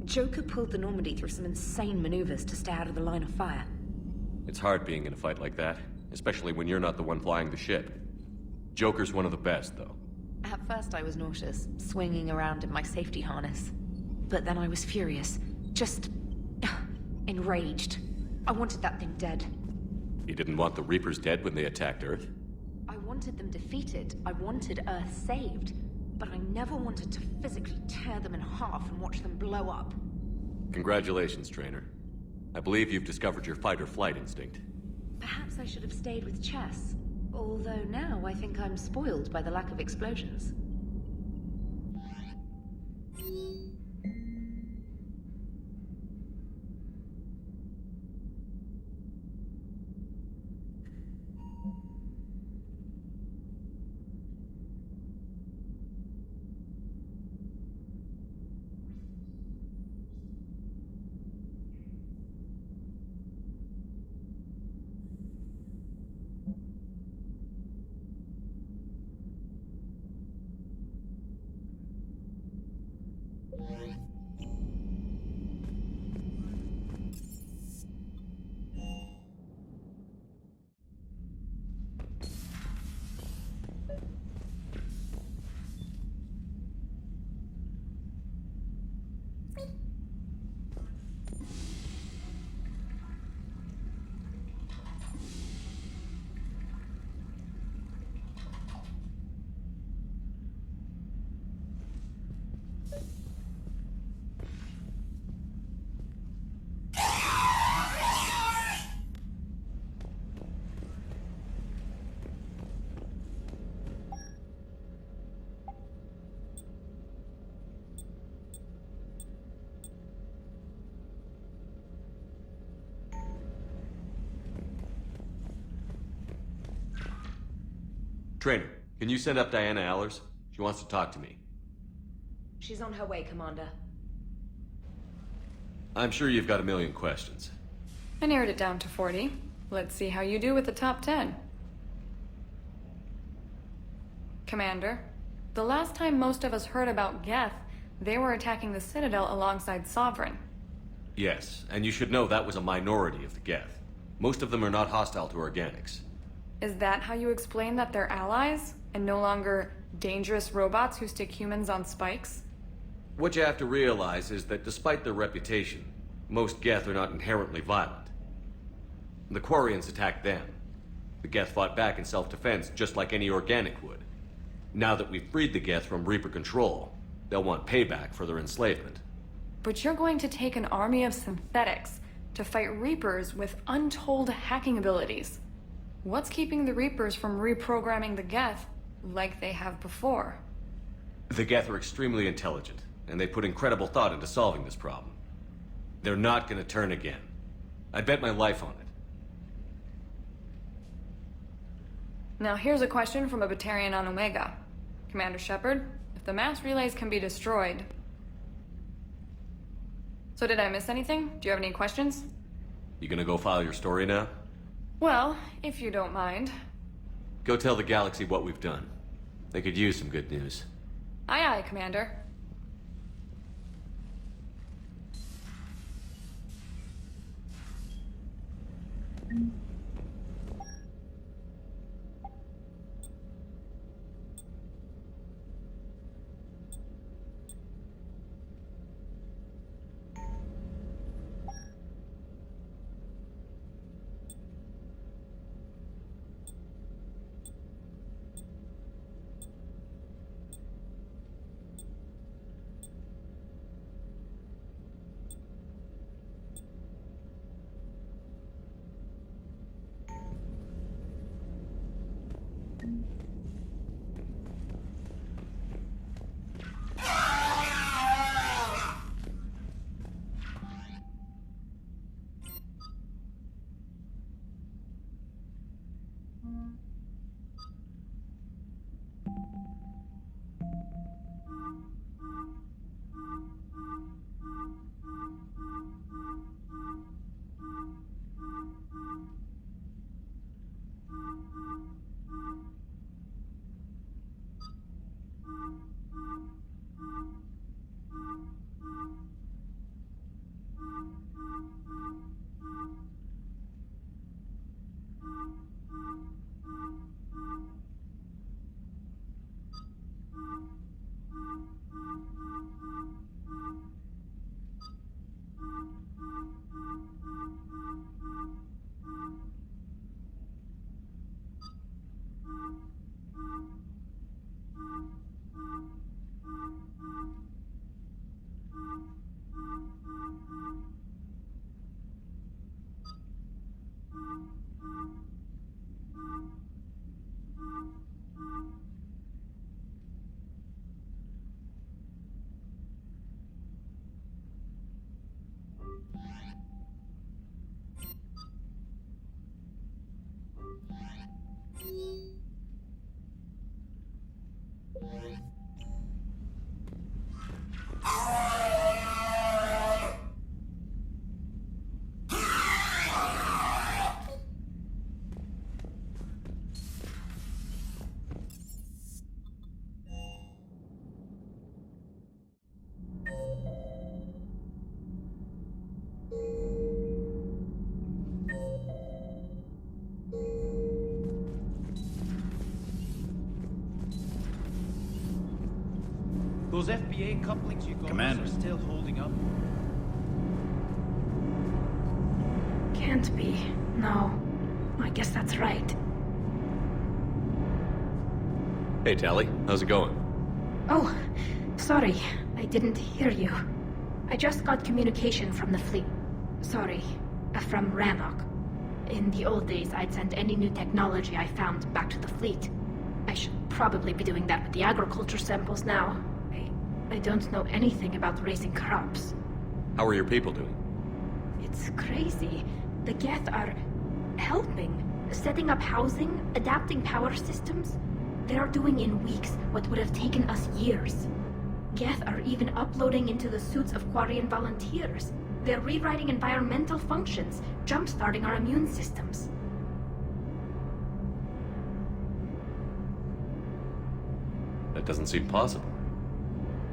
Joker pulled the Normandy through some insane maneuvers to stay out of the line of fire. It's hard being in a fight like that, especially when you're not the one flying the ship. Joker's one of the best, though. At first I was nauseous, swinging around in my safety harness. But then I was furious. Just... enraged. I wanted that thing dead. You didn't want the Reapers dead when they attacked Earth? I wanted them defeated. I wanted Earth saved. But I never wanted to physically tear them in half and watch them blow up. Congratulations, Trainer. I believe you've discovered your fight-or-flight instinct. Perhaps I should have stayed with chess. Although now I think I'm spoiled by the lack of explosions. Trainer, can you send up Diana Allers? She wants to talk to me. She's on her way, Commander. I'm sure you've got a million questions. I narrowed it down to 40. Let's see how you do with the top 10. Commander, the last time most of us heard about Geth, they were attacking the Citadel alongside Sovereign. Yes, and you should know that was a minority of the Geth. Most of them are not hostile to organics. Is that how you explain that they're allies, and no longer dangerous robots who stick humans on spikes? What you have to realize is that despite their reputation, most Geth are not inherently violent. The Quarians attacked them. The Geth fought back in self-defense just like any organic would. Now that we've freed the Geth from Reaper control, they'll want payback for their enslavement. But you're going to take an army of synthetics to fight Reapers with untold hacking abilities. What's keeping the Reapers from reprogramming the Geth like they have before? The Geth are extremely intelligent, and they put incredible thought into solving this problem. They're not gonna turn again. I'd bet my life on it. Now here's a question from a Batarian on Omega. Commander Shepard, if the mass relays can be destroyed... So did I miss anything? Do you have any questions? You gonna go file your story now? Well, if you don't mind. Go tell the galaxy what we've done. They could use some good news. Aye aye, Commander. Those FBA couplings you got Commander. are still holding up? Can't be. No. I guess that's right. Hey, Tally. How's it going? Oh, sorry. I didn't hear you. I just got communication from the fleet. Sorry. From Rannoch. In the old days, I'd send any new technology I found back to the fleet. I should probably be doing that with the agriculture samples now. I don't know anything about raising crops. How are your people doing? It's crazy. The Geth are helping, setting up housing, adapting power systems. They're doing in weeks what would have taken us years. Geth are even uploading into the suits of Quarian volunteers. They're rewriting environmental functions, jump-starting our immune systems. That doesn't seem possible.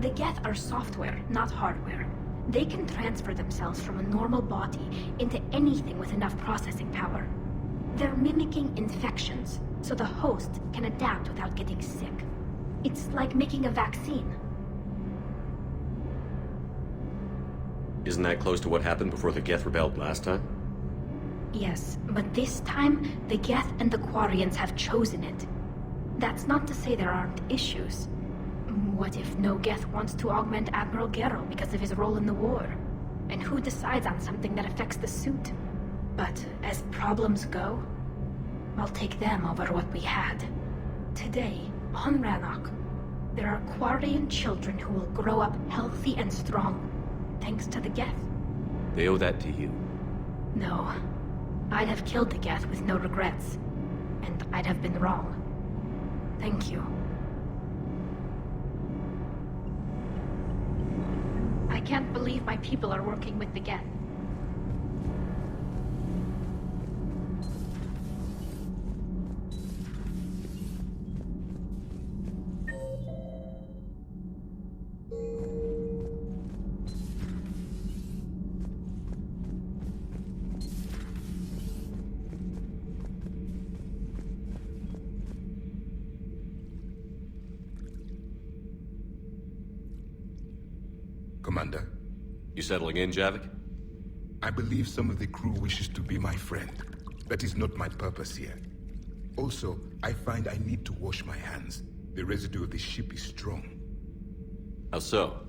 The Geth are software, not hardware. They can transfer themselves from a normal body into anything with enough processing power. They're mimicking infections, so the host can adapt without getting sick. It's like making a vaccine. Isn't that close to what happened before the Geth rebelled last time? Yes, but this time, the Geth and the Quarians have chosen it. That's not to say there aren't issues. What if no Geth wants to augment Admiral Gero because of his role in the war? And who decides on something that affects the suit? But as problems go, I'll take them over what we had. Today, on Rannoch, there are Quarian children who will grow up healthy and strong, thanks to the Geth. They owe that to you. No. I'd have killed the Geth with no regrets. And I'd have been wrong. Thank you. I can't believe my people are working with the Geth. Commander. You settling in, Javik? I believe some of the crew wishes to be my friend. That is not my purpose here. Also, I find I need to wash my hands. The residue of the ship is strong. How so?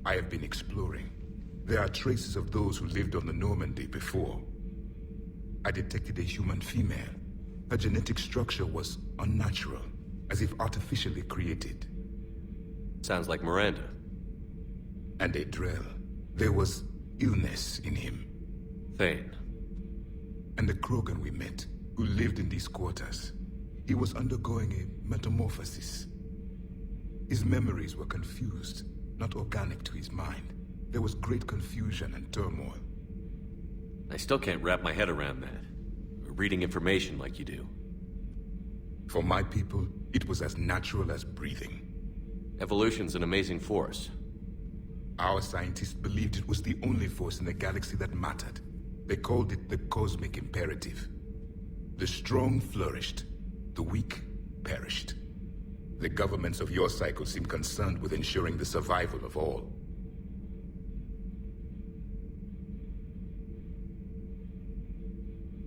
I have been exploring. There are traces of those who lived on the Normandy before. I detected a human female. Her genetic structure was unnatural, as if artificially created. Sounds like Miranda. And a drill. There was illness in him. Thane. And the Krogan we met, who lived in these quarters. He was undergoing a metamorphosis. His memories were confused, not organic to his mind. There was great confusion and turmoil. I still can't wrap my head around that. Reading information like you do. For my people, it was as natural as breathing. Evolution's an amazing force. Our scientists believed it was the only force in the galaxy that mattered. They called it the cosmic imperative. The strong flourished, the weak perished. The governments of your cycle seem concerned with ensuring the survival of all.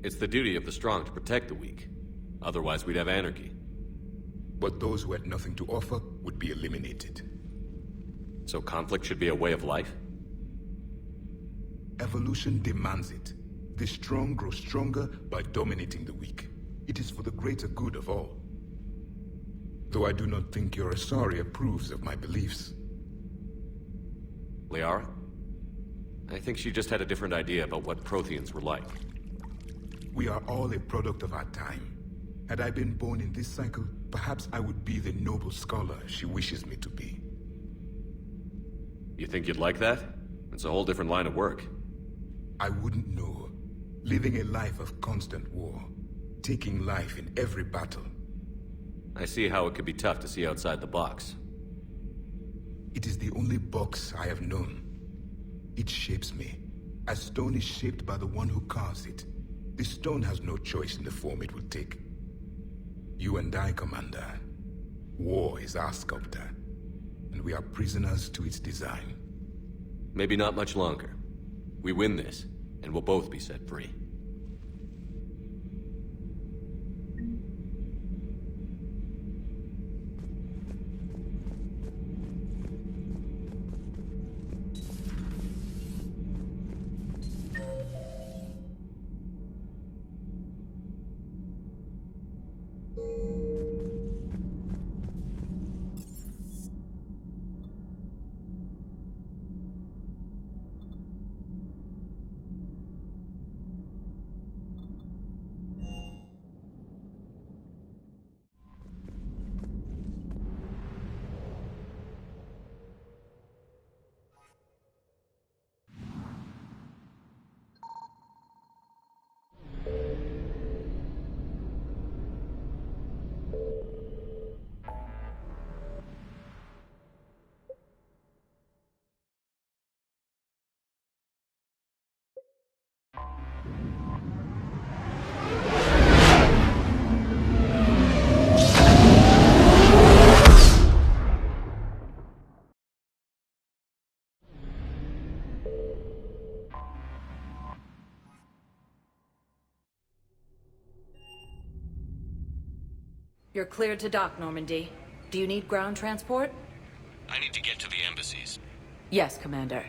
It's the duty of the strong to protect the weak. Otherwise, we'd have anarchy. But those who had nothing to offer would be eliminated. So conflict should be a way of life? Evolution demands it. The strong grow stronger by dominating the weak. It is for the greater good of all. Though I do not think your Asari approves of my beliefs. Liara? I think she just had a different idea about what Protheans were like. We are all a product of our time. Had I been born in this cycle, perhaps I would be the noble scholar she wishes me to be. You think you'd like that? It's a whole different line of work. I wouldn't know. Living a life of constant war. Taking life in every battle. I see how it could be tough to see outside the box. It is the only box I have known. It shapes me, as stone is shaped by the one who carves it. The stone has no choice in the form it will take. You and I, Commander. War is our sculptor. and we are prisoners to its design. Maybe not much longer. We win this, and we'll both be set free. You're cleared to dock, Normandy. Do you need ground transport? I need to get to the embassies. Yes, Commander.